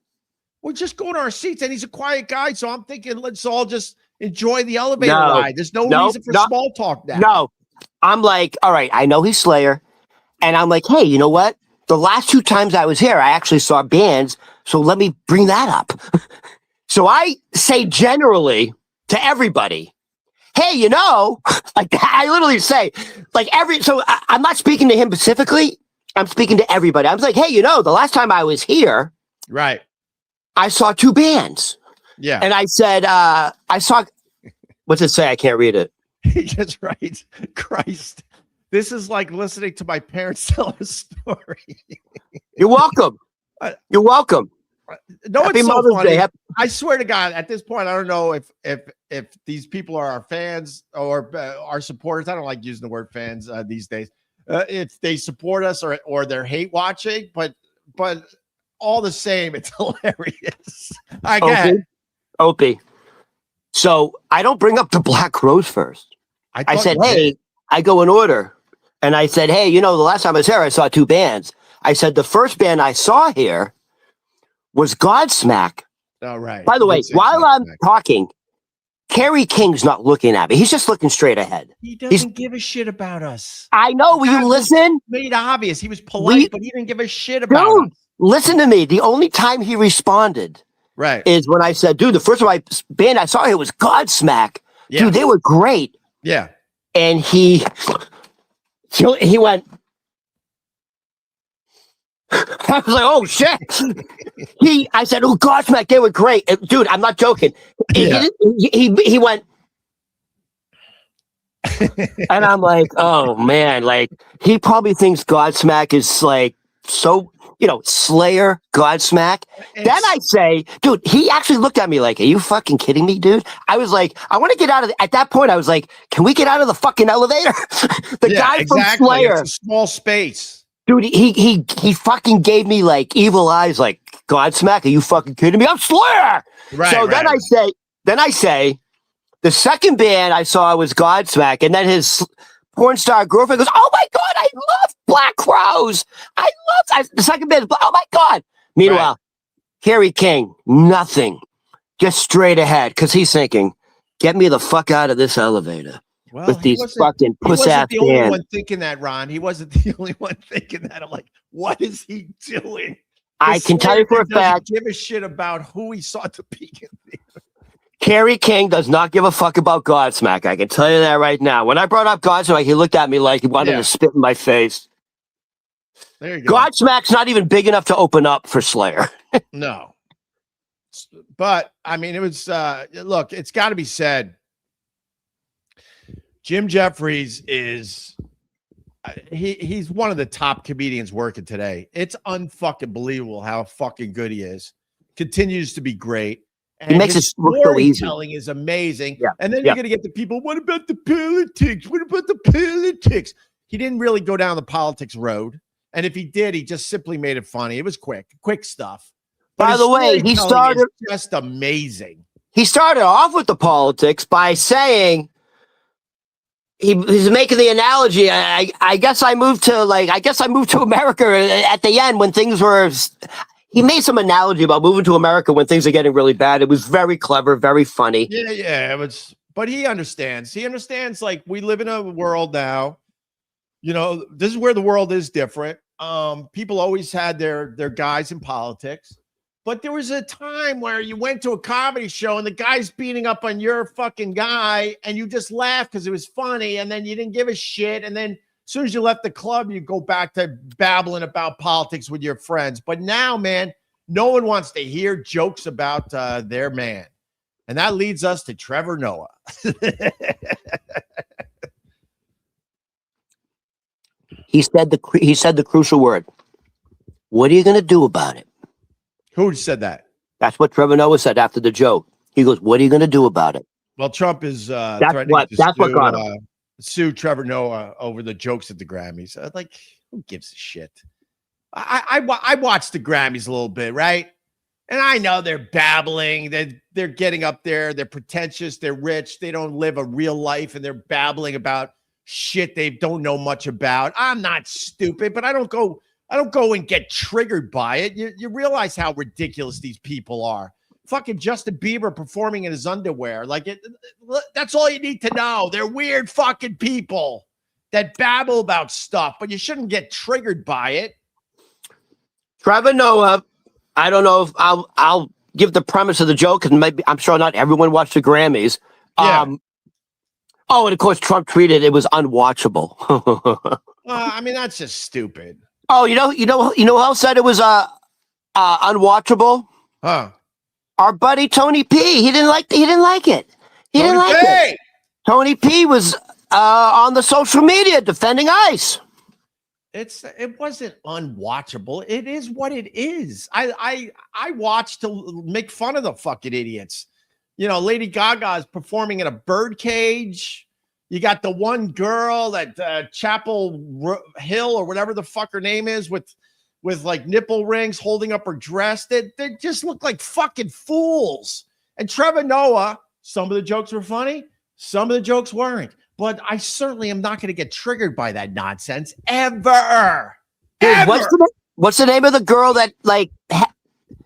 We're just going to our seats, and he's a quiet guy. So I'm thinking, let's all just enjoy the elevator ride. There's no reason for small talk now. No, I'm like, all right, I know he's Slayer, and I'm like, hey, you know what? The last 2 times I was here, I actually saw bands. So let me bring that up. So I say generally to everybody, hey, you know, like I literally say, like I'm not speaking to him specifically. I'm speaking to everybody. I was like, hey, you know, the last time I was here. Right. I saw 2 bands. Yeah. And I said, I saw, what's it say? I can't read it. He just writes, Christ, this is like listening to my parents tell a story. You're welcome. You're welcome. No, Happy it's so Mother's funny. Day. I swear to God, at this point, I don't know if these people are our fans or our supporters. I don't like using the word fans these days. If they support us or they're hate watching, but all the same, it's hilarious. I get Opie. So I don't bring up the Black Crowes first. I said, hey, I go in order. And I said, hey, you know, the last time I was here, I saw 2 bands. I said, the first band I saw here was Godsmack. All right. By the way, while I'm talking, Carrie King's not looking at me. He's just looking straight ahead. He doesn't give a shit about us. I know. Will you listen? Made obvious. He was polite, but he didn't give a shit about us. Listen to me. The only time he responded is when I said, dude, the first band I saw here was Godsmack. Yeah. Dude, they were great. Yeah. And he went, I was like, oh shit. I said, oh, Godsmack, they were great. Dude, I'm not joking. Yeah. He went, and I'm like, oh man, like he probably thinks Godsmack is like so, you know, Slayer, Godsmack. Then I say, dude, he actually looked at me like, are you fucking kidding me, dude? I was like, I want to get out of at that point, I was like, can we get out of the fucking elevator? The guy from Slayer. It's a small space. Dude, he fucking gave me like evil eyes, like, Godsmack, are you fucking kidding me? I'm Slayer. Right, so then Then I say, the second band I saw was Godsmack, and then his porn star girlfriend goes, "Oh my God, I love Black Crowes. The second band. Oh my God." Meanwhile, Harry King, nothing, just straight ahead, because he's thinking, "Get me the fuck out of this elevator Well, with these fucking puss ass the only bands." one thinking that, Ron. He wasn't the only one thinking that. I'm like, what is he doing? I can tell you for a fact, give a shit about who he saw at the beginning. Kerry King does not give a fuck about Godsmack. I can tell you that right now. When I brought up Godsmack, he looked at me like he wanted to spit in my face. There you go. Godsmack's not even big enough to open up for Slayer. No. But, I mean, it was, look, it's got to be said. Jim Jefferies is, he's one of the top comedians working today. It's unfucking believable how fucking good he is. Continues to be great. And he makes it look so easy. Storytelling is amazing. Yeah. And then you're going to get the people, what about the politics? What about the politics? He didn't really go down the politics road. And if he did, he just simply made it funny. It was quick stuff. But by the way, he started just amazing. He started off with the politics by saying he's making the analogy. I guess I moved to America at the end when things were. He made some analogy about moving to America when things are getting really bad. It was very clever, very funny. Yeah. It was, but he understands. He understands. Like, we live in a world now. You know, this is where the world is different. People always had their guys in politics, but there was a time where you went to a comedy show and the guy's beating up on your fucking guy, and you just laughed because it was funny, and then you didn't give a shit, and then as soon as you left the club, you go back to babbling about politics with your friends. But now, man, no one wants to hear jokes about their man. And that leads us to Trevor Noah. He said the crucial word. What are you going to do about it? Who said that? That's what Trevor Noah said after the joke. He goes, "What are you going to do about it?" Well, Trump is that's what got him. Sue Trevor Noah over the jokes at the Grammys. Like, who gives a shit? I watched the Grammys a little bit, right? And I know they're babbling. They're getting up there. They're pretentious. They're rich. They don't live a real life, and they're babbling about shit they don't know much about. I'm not stupid, but I don't go and get triggered by it. You realize how ridiculous these people are. Fucking Justin Bieber performing in his underwear. Like, that's all you need to know. They're weird fucking people that babble about stuff, but you shouldn't get triggered by it. Trevor Noah, I don't know if I'll give the premise of the joke, because maybe I'm sure not everyone watched the Grammys. Yeah. And of course Trump tweeted it was unwatchable. I mean, that's just stupid. Oh, you know who else said it was unwatchable? Huh? Our buddy Tony P. He didn't like it. He didn't like it. Tony P was on the social media defending ICE. It wasn't unwatchable. It is what it is. I watched to make fun of the fucking idiots. You know, Lady Gaga is performing in a birdcage. You got the one girl at Chapel Hill or whatever the fuck her name is with like nipple rings holding up her dress. They just look like fucking fools. And Trevor Noah, some of the jokes were funny, some of the jokes weren't. But I certainly am not going to get triggered by that nonsense ever. Dude, what's the name of the girl that, like,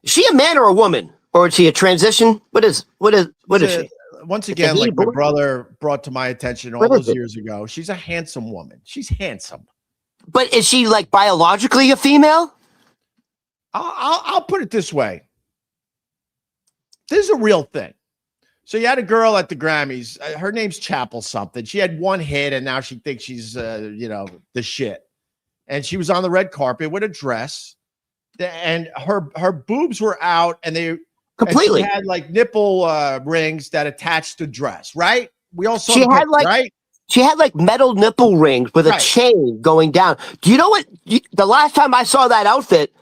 is she a man or a woman? Or is she a transition? What is she? Once again, like my brother brought to my attention all those years ago, she's a handsome woman. She's handsome. But is she, like, biologically a female? I'll put it this way. This is a real thing. So you had a girl at the Grammys. Her name's Chapel something. She had one hit, and now she thinks she's, the shit. And she was on the red carpet with a dress, and her boobs were out, and they completely and she had like nipple rings that attached to dress. Right? We all saw. Right? She had like metal nipple rings with a chain going down. Do you know what? The last time I saw that outfit,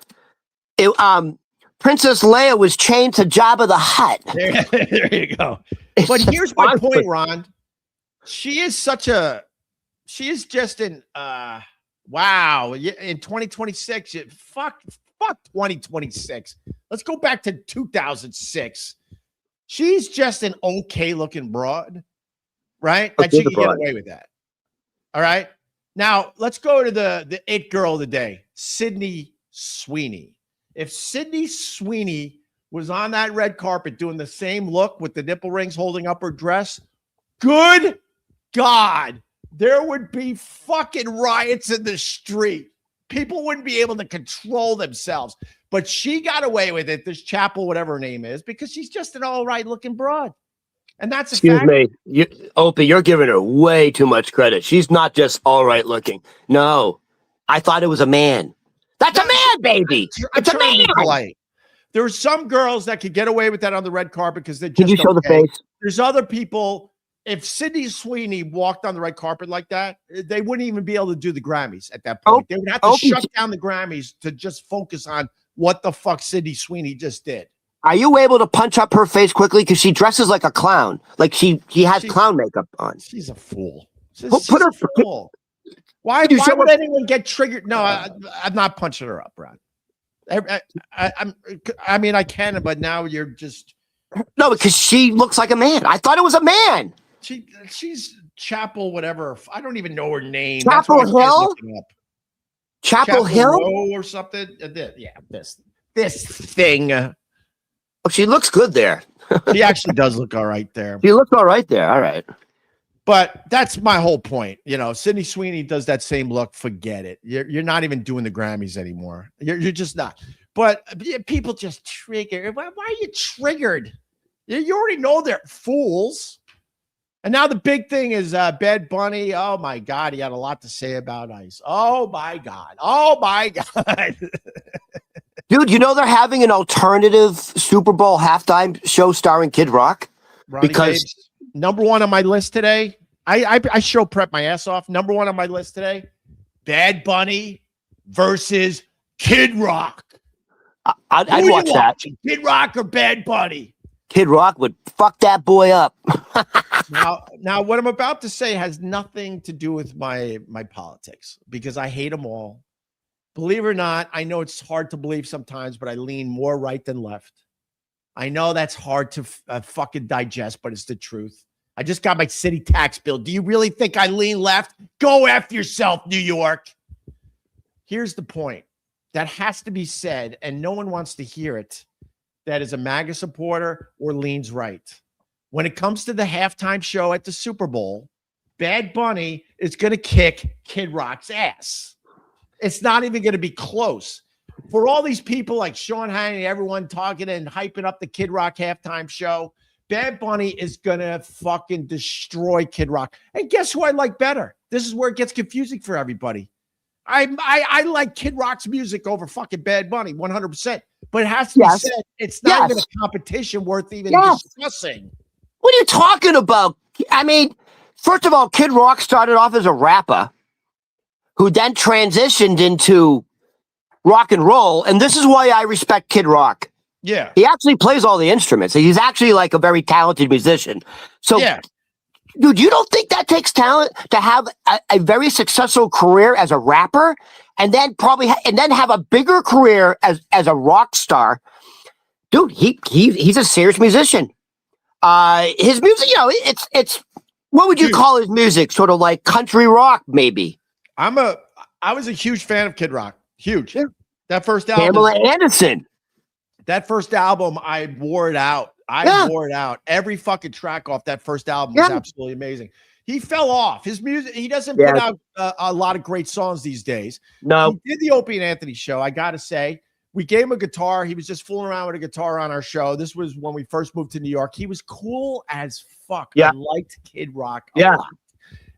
Princess Leia was chained to Jabba the Hutt. There you go. But here's my point, Ron. She is just an wow. In 2026, fuck 2026. Let's go back to 2006. She's just an okay looking broad, right? Okay, That she the can get broad. away with that. All right. Now let's go to the it girl of the day, Sydney Sweeney. If Sydney Sweeney was on that red carpet doing the same look with the nipple rings holding up her dress, good God, there would be fucking riots in the street. People wouldn't be able to control themselves. But she got away with it, this Chapel, whatever her name is, because she's just an all right looking broad. And that's a Excuse fact. me, Opie, you're giving her way too much credit. She's not just all right looking. No, I thought it was a man. That's a man, baby. I'm It's a trying to be man. polite. There are some girls that could get away with that on the red carpet because they're just Can you show the okay. face? There's other people. If Sydney Sweeney walked on the red carpet like that, they wouldn't even be able to do the Grammys at that point. They would have to Opie. shut down the Grammys to just focus on what the fuck Sydney Sweeney just did. Are you able to punch up her face quickly? Because she dresses like a clown. Like she has clown makeup on. She's a fool. She's Put her. a fool. Why would anyone get triggered? No, I'm not punching her up, Brad. I mean, I can, but now you're just. No, because she looks like a man. I thought it was a man. She's Chapel, whatever. I don't even know her name. Chapel Hill? Chapel Hill? Row or something. Yeah, this thing. Oh, she looks good there. She actually does look all right there. She looks all right there. All right. But that's my whole point. You know, Sydney Sweeney does that same look. Forget it. You're not even doing the Grammys anymore. You're just not. But people just trigger. Why are you triggered? You already know they're fools. And now the big thing is Bad Bunny. Oh, my God. He had a lot to say about ICE. Oh, my God. Oh, my God. Dude, you know they're having an alternative Super Bowl halftime show starring Kid Rock? Ronnie Because Babes, number one on my list today. I show prep my ass off. Number one on my list today. Bad versus Kid Rock. I'd watch that. Kid Rock or Bad Bunny? Kid Rock would fuck that boy up. Now, what I'm about to say has nothing to do with my politics because I hate them all. Believe it or not, I know it's hard to believe sometimes, but I lean more right than left. I know that's hard to fucking digest, but it's the truth. I just got my city tax bill. Do you really think I lean left? Go after yourself, New York. Here's the point that has to be said, and no one wants to hear it. That is a MAGA supporter or leans right. When it comes to the halftime show at the Super Bowl, Bad Bunny is going to kick Kid Rock's ass. It's not even going to be close. For all these people like Sean Hannity, everyone talking and hyping up the Kid Rock halftime show, Bad Bunny is going to fucking destroy Kid Rock. And guess who I like better? This is where it gets confusing for everybody. I like Kid Rock's music over fucking Bad Bunny 100%. But it has to be said, it's not even a competition worth even discussing. What are you talking about? I mean, first of all, Kid Rock started off as a rapper who then transitioned into rock and roll. And this is why I respect Kid Rock. Yeah. He actually plays all the instruments. He's actually like a very talented musician. So, dude, you don't think that takes talent to have a very successful career as a rapper and then have a bigger career as a rock star? Dude, he's a serious musician. His music, you know, it's what would you call his music? Sort of like country rock, maybe. I was a huge fan of Kid Rock. Huge. Yeah. That first album. Pamela Anderson. That first album, I wore it out. I wore it out. Every fucking track off that first album was absolutely amazing. He fell off. His music, he doesn't put out a lot of great songs these days. No. He did the Opie and Anthony show, I got to say. We gave him a guitar. He was just fooling around with a guitar on our show. This was when we first moved to New York. He was cool as fuck. Yeah. I liked Kid Rock a lot.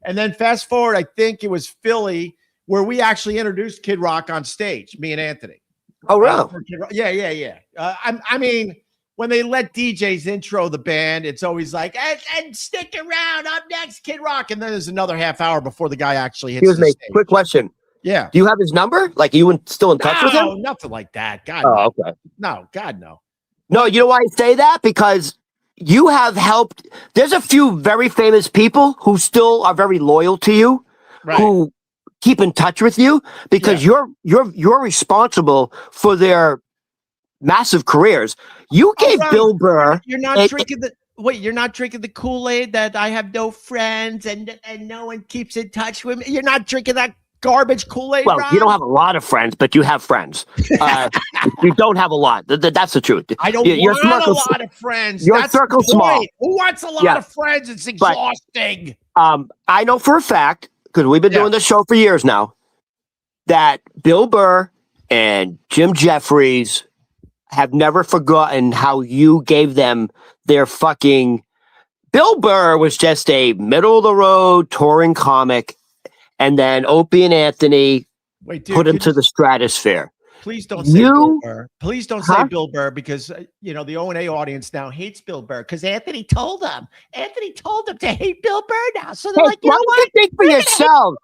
And then fast forward, I think it was Philly, where we actually introduced Kid Rock on stage, me and Anthony. Oh, really? Yeah. I mean, when they let DJs intro the band, it's always like, and stick around, up next, Kid Rock. And then there's another half hour before the guy actually hits the stage. Quick question. Yeah. Do you have his number? Like, you still in touch with him? No, nothing like that. God, no. Okay. No, God, no. No, you know why I say that? Because you have helped. There's a few very famous people who still are very loyal to you, who keep in touch with you because you're responsible for their massive careers. You gave Bill Burr. You're not drinking the. Wait, you're not drinking the Kool-Aid that I have no friends and no one keeps in touch with me. You're not drinking that garbage Kool-Aid. Well, Rob? you don't have a lot of friends, but you have friends. You don't have a lot. That's the truth. I don't want a lot of friends. Your That's circle's small. Who wants a lot of friends? It's exhausting. But, I know for a fact, because we've been doing this show for years now, that Bill Burr and Jim Jefferies have never forgotten how you gave them their fucking. Bill Burr was just a middle of the road touring comic, and then Opie and Anthony put him to the stratosphere. Please don't say Bill Burr. Please don't say Bill Burr, because the O&A audience now hates Bill Burr because Anthony told them. Anthony told them to hate Bill Burr now. So they're like, you know what? Think for yourself.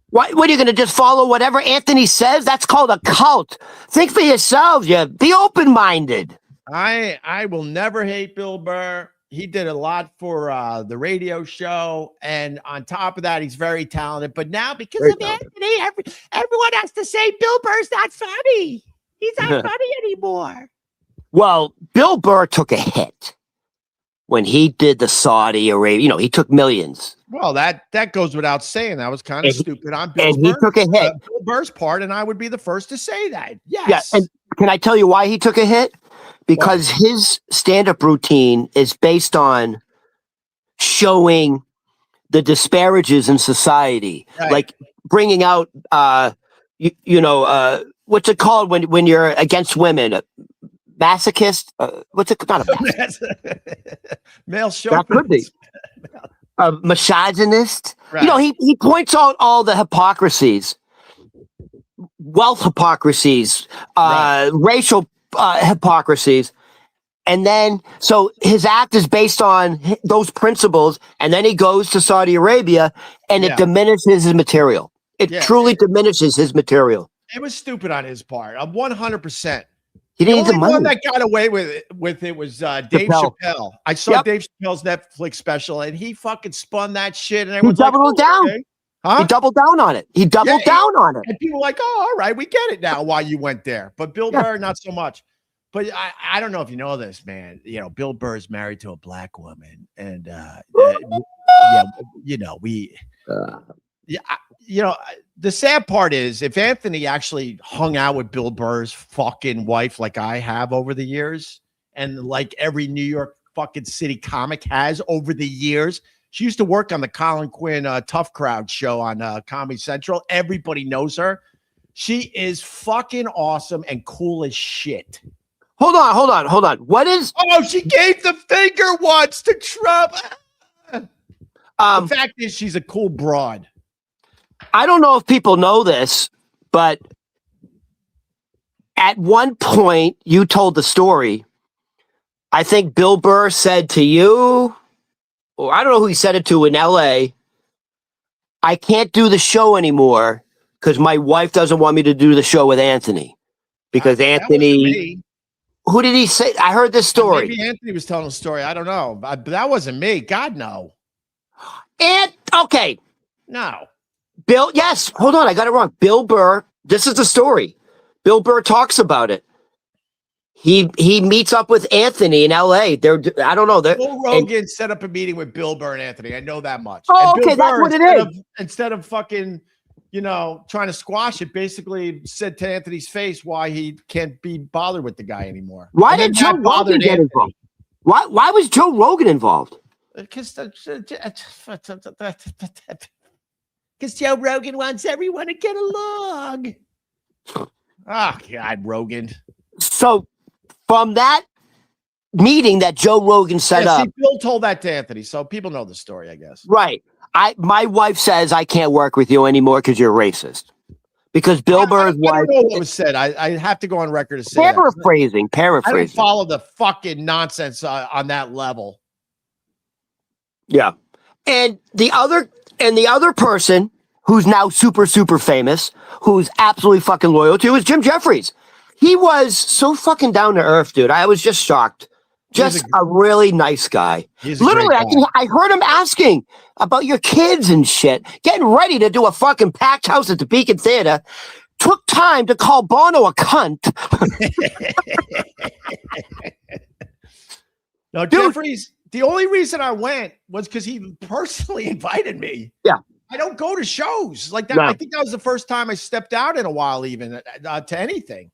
What are you going to just follow whatever Anthony says? That's called a cult. Think for yourselves. Yeah, be open-minded. I will never hate Bill Burr. He did a lot for the radio show, and on top of that, he's very talented. But now, because of Anthony, everyone has to say Bill Burr's not funny. He's not funny anymore. Well, Bill Burr took a hit when he did the Saudi Arabia. He took millions. Well, that goes without saying. That was kind of stupid on Bill Burr. And he took a hit. Bill Burr's part, and I would be the first to say that. Yes. Yeah, and can I tell you why he took a hit? Because his stand-up routine is based on showing the disparages in society, like bringing out, what's it called when you're against women? Masochist? What's it? Not a male chauvinist. That could be. Misogynist. Right. He points out all the hypocrisies, wealth hypocrisies, racial hypocrisies. And then, so his act is based on those principles, and then he goes to Saudi Arabia, and it diminishes his material. It truly diminishes his material. It was stupid on his part. 100%. He didn't the only one that got away with it was Dave Chappelle. I saw Dave Chappelle's Netflix special, and he fucking spun that shit, and he doubled it down. Okay. Huh? He doubled down on it. He doubled down on it. And people were like, oh, all right, we get it now why you went there. But Bill Burr, not so much. But I don't know if you know this, man. Bill Burr is married to a black woman. And, the sad part is if Anthony actually hung out with Bill Burr's fucking wife like I have over the years, and like every New York fucking city comic has over the years. She used to work on the Colin Quinn Tough Crowd show on Comedy Central. Everybody knows her. She is fucking awesome and cool as shit. Hold on. What is? Oh, she gave the finger once to Trump. The fact is, she's a cool broad. I don't know if people know this, but at one point you told the story. I think Bill Burr said to you, or I don't know who he said it to in LA, I can't do the show anymore because my wife doesn't want me to do the show with Anthony. Because Anthony, who did he say? I heard this story. Maybe Anthony was telling a story. I don't know. But that wasn't me. God, no. Okay. No. Bill, yes. Hold on. I got it wrong. Bill Burr, this is the story. Bill Burr talks about it. He meets up with Anthony in LA. I don't know. Joe Rogan set up a meeting with Bill Burr and Anthony. I know that much. Oh, okay, that's what it is. Instead of fucking, trying to squash it, basically said to Anthony's face why he can't be bothered with the guy anymore. Why did Joe Rogan get involved? Why was Joe Rogan involved? Because Joe Rogan wants everyone to get along. Oh, God, Rogan. So from that meeting that Joe Rogan set up. Bill told that to Anthony, so people know the story, I guess. Right. My wife says I can't work with you anymore because you're racist. Because Bill Burr's wife. I don't know what was said. I have to go on record to say Paraphrasing. I don't follow the fucking nonsense on that level. Yeah. And the other person who's now super, super famous, who's absolutely fucking loyal to, is Jim Jefferies. He was so fucking down to earth, dude. I was just shocked. Just a really nice guy. Literally, I heard him asking about your kids and shit, getting ready to do a fucking packed house at the Beacon Theater. took time to call Bono a cunt. No, Jefferies, the only reason I went was because he personally invited me. Yeah. I don't go to shows like that. No. I think that was the first time I stepped out in a while, even to anything.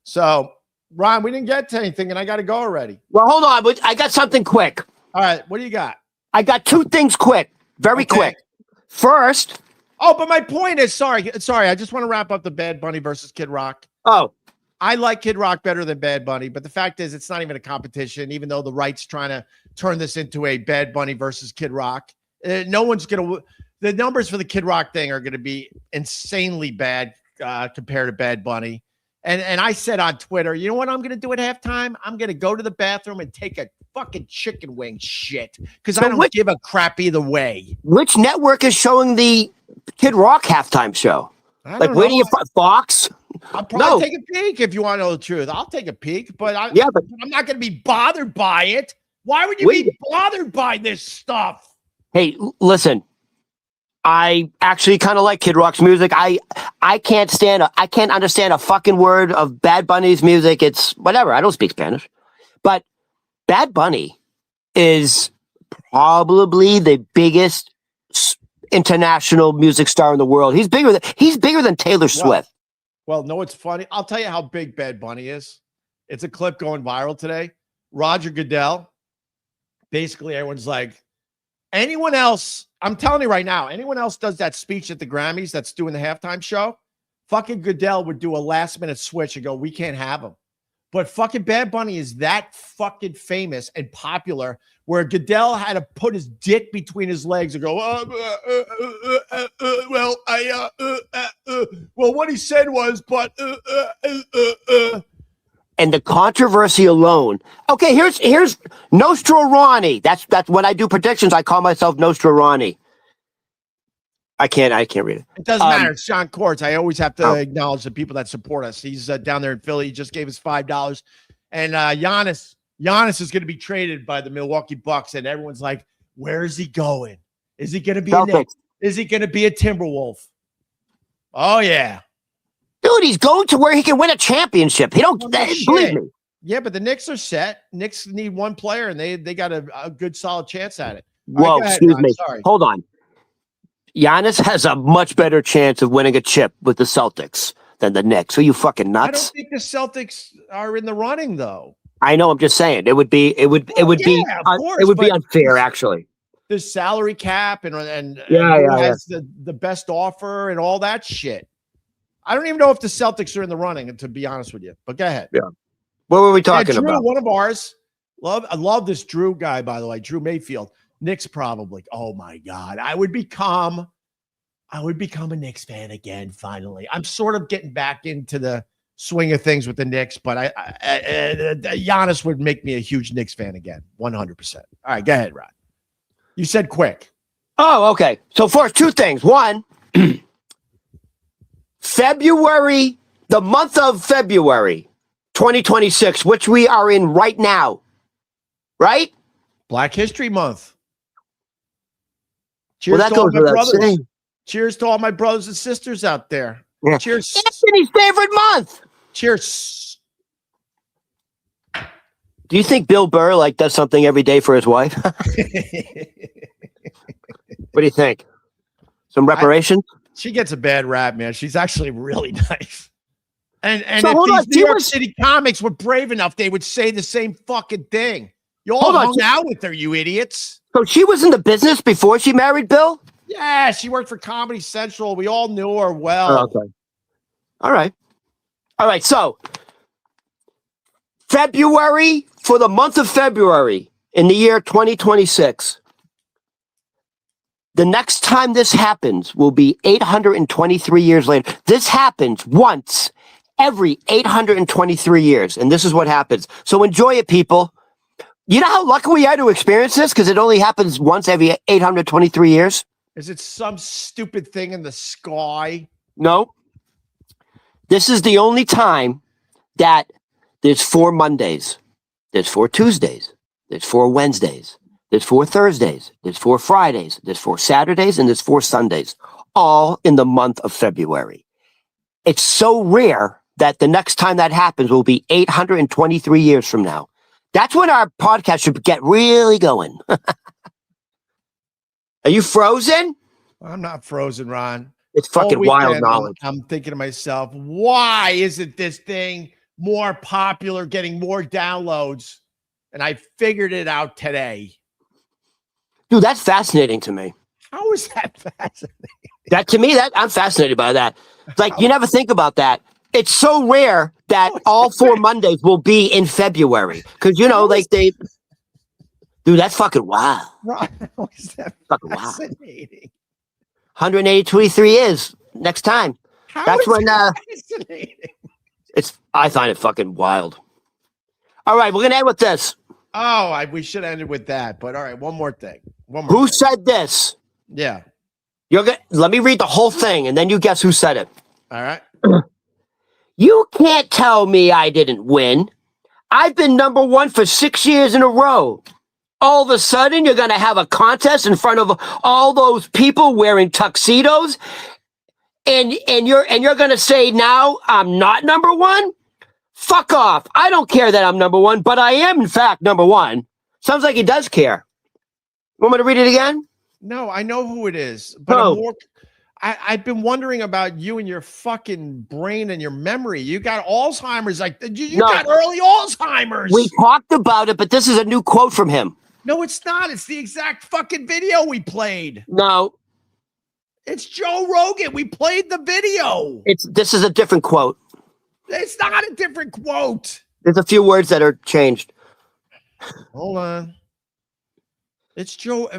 So, Ron, we didn't get to anything, and I got to go already. Well, hold on. But I got something quick. All right. What do you got? I got two things quick. Very quick. First. Oh, but my point is, sorry. I just want to wrap up the Bad Bunny versus Kid Rock. Oh. I like Kid Rock better than Bad Bunny, but the fact is it's not even a competition, even though the right's trying to turn this into a Bad Bunny versus Kid Rock. No one's going to – the numbers for the Kid Rock thing are going to be insanely bad compared to Bad Bunny. And I said on Twitter, you know what I'm going to do at halftime? I'm going to go to the bathroom and take a fucking chicken wing shit because I don't give a crap either way. Which network is showing the Kid Rock halftime show? Like, where do you – Fox? I'll probably take a peek if you want to know the truth. I'll take a peek, but I'm not going to be bothered by it. Why would you be bothered by this stuff? Hey, listen, I actually kind of like Kid Rock's music. I can't understand a fucking word of Bad Bunny's music. It's whatever. I don't speak Spanish, but Bad Bunny is probably the biggest international music star in the world. He's bigger than Taylor Swift. Well, no, it's funny. I'll tell you how big Bad Bunny is. It's a clip going viral today. Roger Goodell. Basically, everyone's like, anyone else, I'm telling you right now, anyone else does that speech at the Grammys that's doing the halftime show, fucking Goodell would do a last-minute switch and go, we can't have him. But fucking Bad Bunny is that fucking famous and popular where Goodell had to put his dick between his legs and go, well, what he said was, but and the controversy alone. Okay, here's Nostrorani. That's when I do predictions. I call myself Nostrorani. I can't read it. It doesn't matter. It's John Courts. I always have to acknowledge the people that support us. He's down there in Philly. He just gave us $5. And Giannis is going to be traded by the Milwaukee Bucks. And everyone's like, where is he going? Is he going to be a Knicks? Is he going to be a Timberwolf? Oh, yeah. Dude, he's going to where he can win a championship. He don't believe me. Yeah, but the Knicks are set. Knicks need one player, and they got a good, solid chance at it. Whoa, excuse me. Sorry. Hold on. Giannis has a much better chance of winning a chip with the Celtics than the Knicks. Are you fucking nuts? I don't think the Celtics are in the running, though. I know. I'm just saying it would be unfair, actually. There's salary cap and who has the best offer and all that shit. I don't even know if the Celtics are in the running, to be honest with you. But go ahead. Yeah. What were we talking Drew, about? One of ours. I love this Drew guy, by the way. Drew Mayfield. Knicks probably. Oh my God. I would become a Knicks fan again, finally. I'm sort of getting back into the swing of things with the Knicks, but Giannis would make me a huge Knicks fan again. 100%. All right, go ahead, Rod. You said quick. Oh, okay. So first, two things. One, February, the month of February 2026, which we are in right now, right? Black History Month. Cheers to all my brothers. Cheers to all my brothers and sisters out there. Yeah. Cheers. Anthony's favorite month. Cheers. Do you think Bill Burr does something every day for his wife? What do you think? Some reparations? She gets a bad rap, man. She's actually really nice. And so if these New York City comics were brave enough, they would say the same fucking thing. You all hung out with her, you idiots. So she was in the business before she married Bill? Yeah, she worked for Comedy Central. We all knew her well. Oh, okay. All right. So February, for the month of February in the year 2026, the next time this happens will be 823 years later. This happens once every 823 years. And this is what happens. So enjoy it, people. You know how lucky we are to experience this? Because it only happens once every 823 years. Is it some stupid thing in the sky? No. This is the only time that there's 4 Mondays, there's 4 Tuesdays, there's 4 Wednesdays, there's 4 Thursdays, there's 4 Fridays, there's 4 Saturdays, and there's 4 Sundays, all in the month of February. it's so rare that the next time that happens will be 823 years from now. That's when our podcast should get really going. Are you frozen? I'm not frozen, Ron. It's fucking wild knowledge. I'm thinking to myself, why isn't this thing more popular, getting more downloads? And I figured it out today. Dude, that's fascinating to me. How is that fascinating? That to me, that I'm fascinated by that. Like, you never think about that. It's so rare that all 4 Mondays will be in February. Because, you know, like dude, that's fucking wild. Ron, how is that fucking fascinating? 183 years next time. That's when fascinating? I find it fucking wild. All right, we're gonna end with this. Oh, we should have ended with that. But all right, one more thing. Who said this? Yeah. Let me read the whole thing, and then you guess who said it. All right. You can't tell me I didn't win. I've been number one for 6 years in a row. All of a sudden, you're going to have a contest in front of all those people wearing tuxedos, and you're going to say now I'm not number one? Fuck off. I don't care that I'm number one, but I am, in fact, number one. Sounds like he does care. You want me to read it again? No, I know who it is, but I've been wondering about you and your fucking brain and your memory. You got Alzheimer's. Like you got early Alzheimer's. We talked about it, but this is a new quote from him. No, it's not. It's the exact fucking video we played. No. It's Joe Rogan. We played the video. This is a different quote. It's not a different quote. There's a few words that are changed. Hold on. It's Joe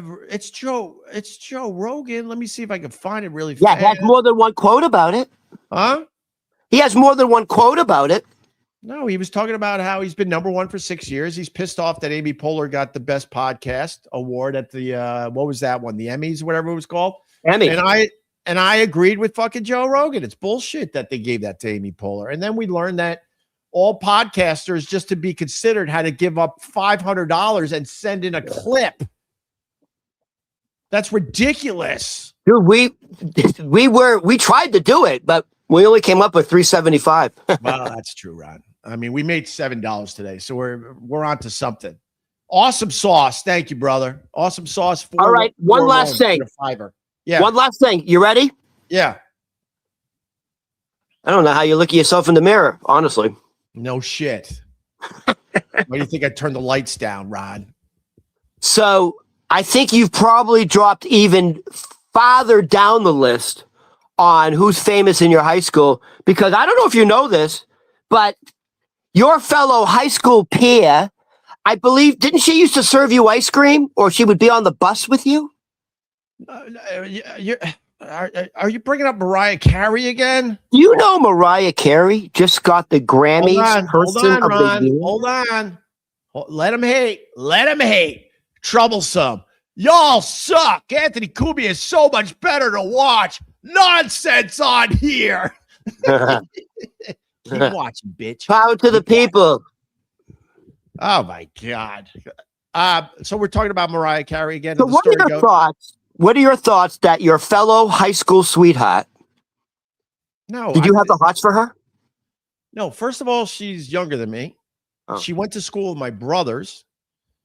Rogan. Let me see if I can find it really fast. Yeah, he has more than one quote about it. Huh? He has more than one quote about it. No, he was talking about how he's been number one for 6 years. He's pissed off that Amy Poehler got the best podcast award at the what was that one? The Emmys, whatever it was called. Emmy. And I agreed with fucking Joe Rogan. It's bullshit that they gave that to Amy Poehler. And then we learned that all podcasters, just to be considered, had to give up $500 and send in a clip. That's ridiculous. Dude, we tried to do it, but we only came up with $375. Well, that's true, Ron. I mean, we made $7 today, so we're on to something. Awesome sauce. Thank you, brother. Awesome sauce. All right, one last thing. Yeah. One last thing. You ready? Yeah. I don't know how you look at yourself in the mirror, honestly. No shit. Why do you think I turned the lights down, Ron? So I think you've probably dropped even farther down the list on who's famous in your high school, because I don't know if you know this, but your fellow high school peer, I believe, didn't she used to serve you ice cream, or she would be on the bus with you? Are you bringing up Mariah Carey again? Do you know Mariah Carey just got the Grammys Person of the Year? Hold on. Let him hate. Let him hate. Troublesome. Y'all suck. Anthony Cumia is so much better to watch. Nonsense on here. Keep watching, bitch. Power to the people. Oh my God. So we're talking about Mariah Carey again. So what are your thoughts? What are your thoughts that your fellow high school sweetheart? No. Did you have the hots for her? No. First of all, she's younger than me. Oh. She went to school with my brothers.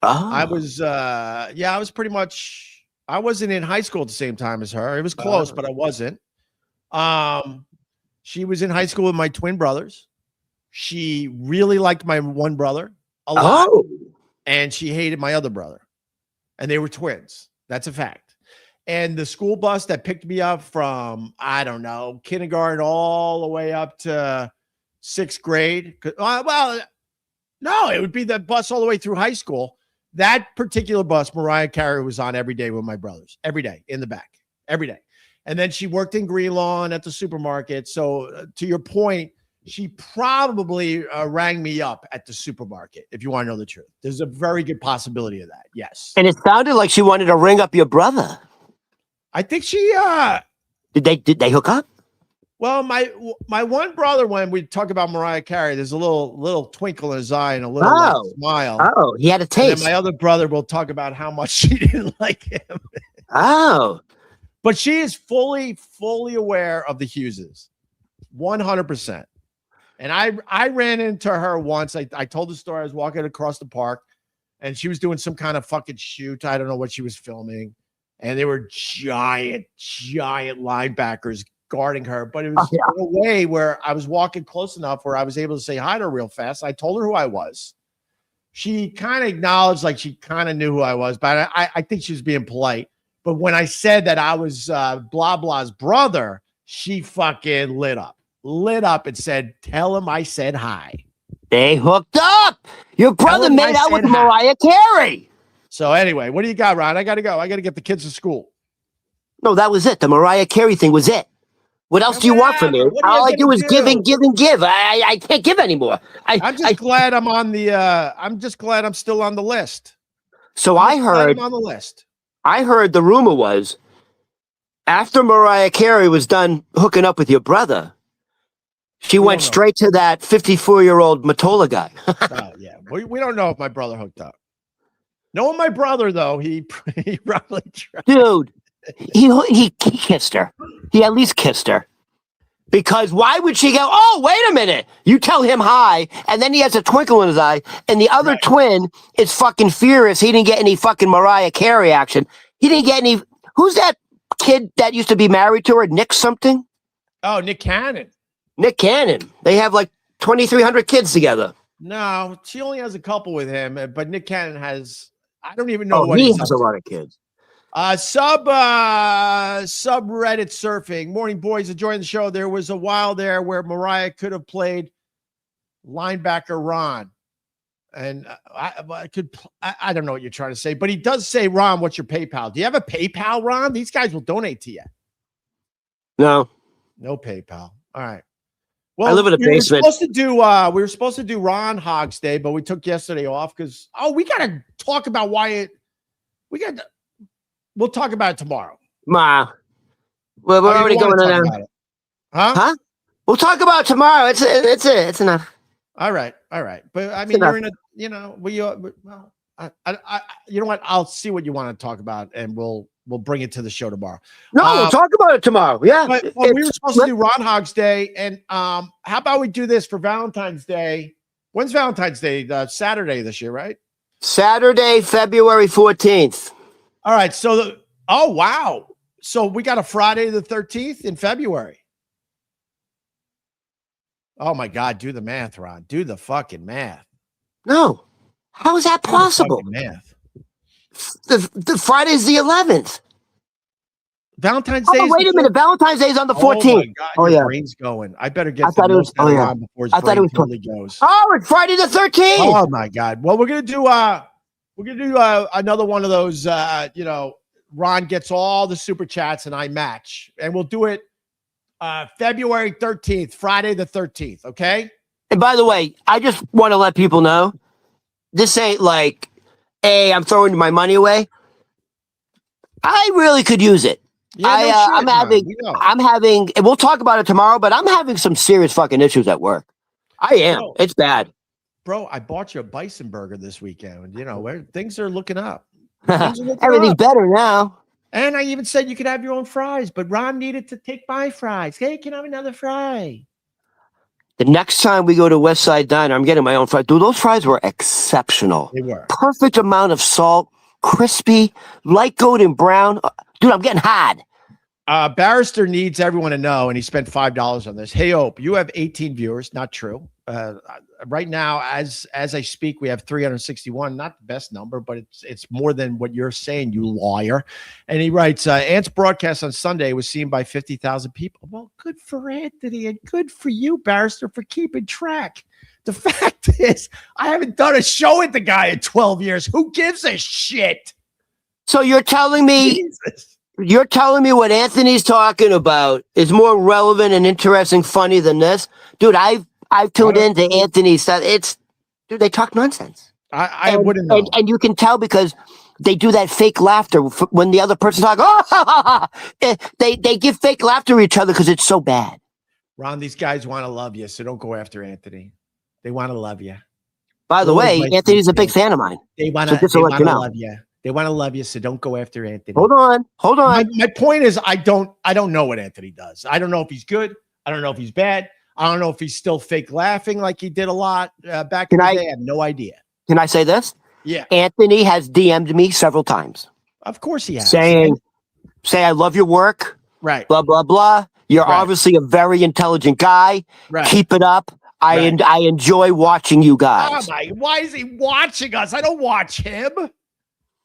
Oh. I wasn't in high school at the same time as her. It was close, but I wasn't. She was in high school with my twin brothers. She really liked my one brother a lot. Oh. And she hated my other brother. And they were twins. That's a fact. And the school bus that picked me up from, I don't know, kindergarten all the way up to 6th grade. Well, no, it would be the bus all the way through high school. That particular bus, Mariah Carey was on every day with my brothers, every day in the back, every day. And then she worked in Green Lawn at the supermarket. So to your point, she probably rang me up at the supermarket, if you want to know the truth. There's a very good possibility of that. Yes. And it sounded like she wanted to ring up your brother. I think she did they hook up? Well, my one brother, when we talk about Mariah Carey, there's a little twinkle in his eye and a little smile. Oh, he had a taste. And then my other brother will talk about how much she didn't like him. Oh. But she is fully aware of the Hugheses. 100%. And I ran into her once. I told the story. I was walking across the park, and she was doing some kind of fucking shoot. I don't know what she was filming. And they were giant linebackers guarding her. But it was in a way where I was walking close enough where I was able to say hi to her real fast. I told her who I was. She kind of acknowledged like she kind of knew who I was, but I think she was being polite. But when I said that I was blah blah's brother, she fucking lit up and said, "Tell him I said hi." They hooked up. Your brother made out with Mariah Carey. So anyway, what do you got, Ron? I got to go. I got to get the kids to school. No, that was it. The Mariah Carey thing was it. What else do you want from me? All I do is give and give and give. I can't give anymore. I'm just glad I'm on the. I'm just glad I'm still on the list. So I heard I'm on the list. I heard the rumor was after Mariah Carey was done hooking up with your brother, she went straight to that 54-year-old Matola guy. Oh yeah, we don't know if my brother hooked up. Knowing my brother though, he probably tried. Dude. He kissed her. He at least kissed her. Because why would she go, oh, wait a minute. You tell him hi, and then he has a twinkle in his eye, and the other twin is fucking furious. He didn't get any fucking Mariah Carey action. He didn't get any. Who's that kid that used to be married to her? Nick something? Oh, Nick Cannon. Nick Cannon. They have like 2,300 kids together. No, she only has a couple with him, but Nick Cannon has, I don't even know what he has a lot of kids. Subreddit surfing. Morning, boys, enjoying the show. There was a while there where Mariah could have played linebacker Ron, and I don't know what you're trying to say, but he does say, Ron, what's your PayPal? Do you have a PayPal, Ron? These guys will donate to you. No PayPal. All right. Well, I live in a basement. We were supposed to do Ron Hogs Day, but we took yesterday off because we got to talk about we'll talk about it tomorrow. Well, we're already going on now. Huh? We'll talk about it tomorrow. It's enough. All right. But I mean, you're in a, you know, you know what? I'll see what you want to talk about, and we'll bring it to the show tomorrow. No, we'll talk about it tomorrow. Yeah. But, we were supposed to do Ron Hogs Day, and how about we do this for Valentine's Day? When's Valentine's Day? Saturday this year, right? Saturday, February 14th. All right. So, wow. So we got a Friday the 13th in February. Oh my God. Do the math, Ron. Do the fucking math. No. How is that possible? Math. The Friday's the 11th. Valentine's Day. Wait a minute. Valentine's Day is on the 14th. Oh, your brain's going. I better get the most out of Ron before his brain totally goes. Oh, it's Friday the 13th. Oh my God. Well, we're going to do another one of those, Ron gets all the super chats and I match, and we'll do it February 13th, Friday the 13th. Okay. And by the way, I just want to let people know this ain't like, hey, I'm throwing my money away. I really could use it. Yeah, I'm having, and we'll talk about it tomorrow, but I'm having some serious fucking issues at work. I am. It's bad. Bro, I bought you a bison burger this weekend. You know, where things are looking up. Everything's better now. And I even said you could have your own fries, but Ron needed to take my fries. Hey, can I have another fry? The next time we go to West Side Diner, I'm getting my own fries. Dude, those fries were exceptional. They were. Perfect amount of salt, crispy, light golden brown. Dude, I'm getting hot. Barrister needs everyone to know, and he spent $5 on this. Hey, Opie, you have 18 viewers. Not true. Right now, as I speak, we have 361. Not the best number, but it's more than what you're saying, you liar. And he writes, Ant's broadcast on Sunday was seen by 50,000 people. Well, good for Anthony, and good for you, Barrister, for keeping track. The fact is, I haven't done a show with the guy in 12 years. Who gives a shit? So you're telling me... Jesus. You're telling me what Anthony's talking about is more relevant and interesting, funny than this? Dude, I've tuned into Anthony's stuff. Dude, they talk nonsense. I wouldn't know. And you can tell because they do that fake laughter when the other person talks. Oh, they give fake laughter to each other because it's so bad. Ron, these guys want to love you, so don't go after Anthony. They want to love you. By the way, Anthony's a big fan of mine. They want to love you. They want to love you, so don't go after Anthony. Hold on. My point is, I don't know what Anthony does. I don't know if he's good. I I don't know if he's bad. I don't know if he's still fake laughing like he did a lot back in the day. I have no idea. Can I say this? Yeah. Anthony has DM'd me several times. Of course he has. Saying, I love your work. Right. Blah, blah, blah. You're obviously a very intelligent guy. Right. Keep it up. I enjoy watching you guys. Oh my, why is he watching us? I don't watch him.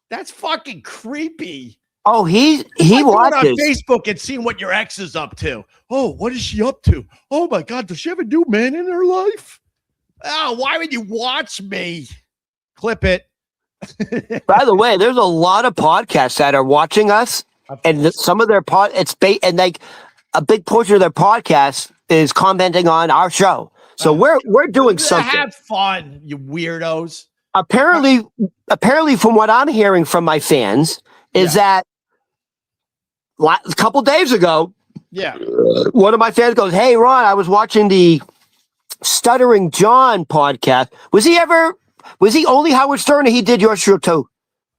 That's fucking creepy. Oh, he watches watches on Facebook and seeing what your ex is up to. Oh, what is she up to? Oh my God, does she have a new man in her life? Oh, why would you watch me? Clip it. By the way, there's a lot of podcasts that are watching us, and some of their and like a big portion of their podcast is commenting on our show. So we're doing something. Have fun, you weirdos. Apparently, from what I'm hearing from my fans, is that a couple days ago, one of my fans goes, "Hey, Ron, I was watching the Stuttering John podcast. Was he only Howard Stern, or he did your show too?"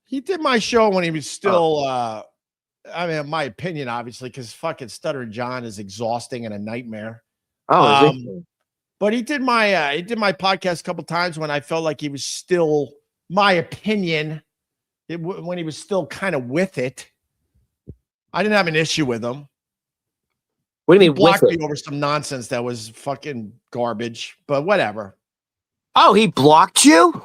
He did my show when he was still, I mean, my opinion, obviously, because fucking Stuttering John is exhausting and a nightmare. Oh, but he did my podcast a couple times when I felt like he was still, my opinion, when he was still kind of with it. I didn't have an issue with him. What do you mean? He blocked me over some nonsense that was fucking garbage, but whatever. Oh, he blocked you?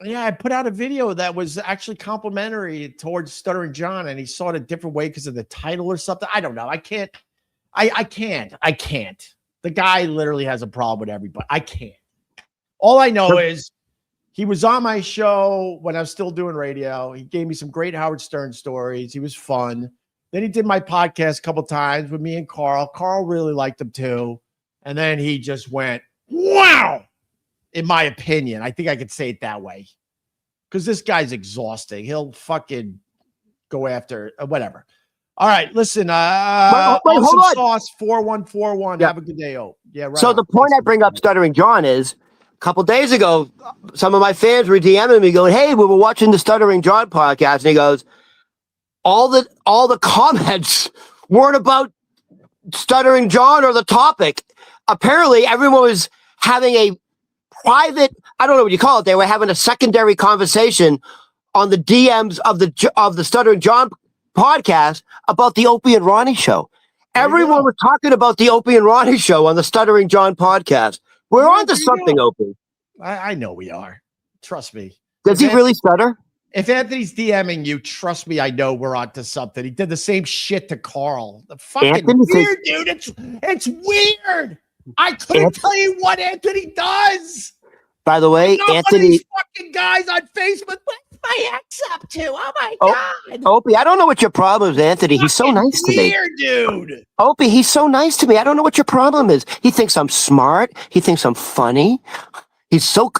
Yeah, I put out a video that was actually complimentary towards Stuttering John, and he saw it a different way because of the title or something. I don't know. I can't. The guy literally has a problem with everybody. I can't. All I know is he was on my show when I was still doing radio. He gave me some great Howard Stern stories. He was fun. Then he did my podcast a couple times with me and Carl. Carl really liked him too. And then he just went, wow. In my opinion, I think I could say it that way. Because this guy's exhausting. He'll fucking go after whatever. All right, listen. Wait, hold on. Sauce 4141. Have a good day, Yeah, right. So the point I bring up Stuttering John is a couple days ago, some of my fans were DMing me going, "Hey, we were watching the Stuttering John podcast," and he goes, all the comments weren't about Stuttering John or the topic. Apparently, everyone was having a private, I don't know what you call it. They were having a secondary conversation on the DMs of the Stuttering John podcast about the Opie and Ronnie show. Everyone was talking about the Opie and Ronnie show on the Stuttering John podcast. We're on to something, Opie. I know we are. Trust me. Does he really stutter? If Anthony's DMing you, trust me, I know we're on to something. He did the same shit to Carl. The fucking weird, dude. It's weird. I couldn't tell you what Anthony does. By the way, Anthony, these fucking guys on Facebook. What's my ex up to? Oh my God, Opie, I don't know what your problem is, Anthony. He's so nice to me. Weird, dude. Opie, he's so nice to me. I don't know what your problem is. He thinks I'm smart. He thinks I'm funny. He's so.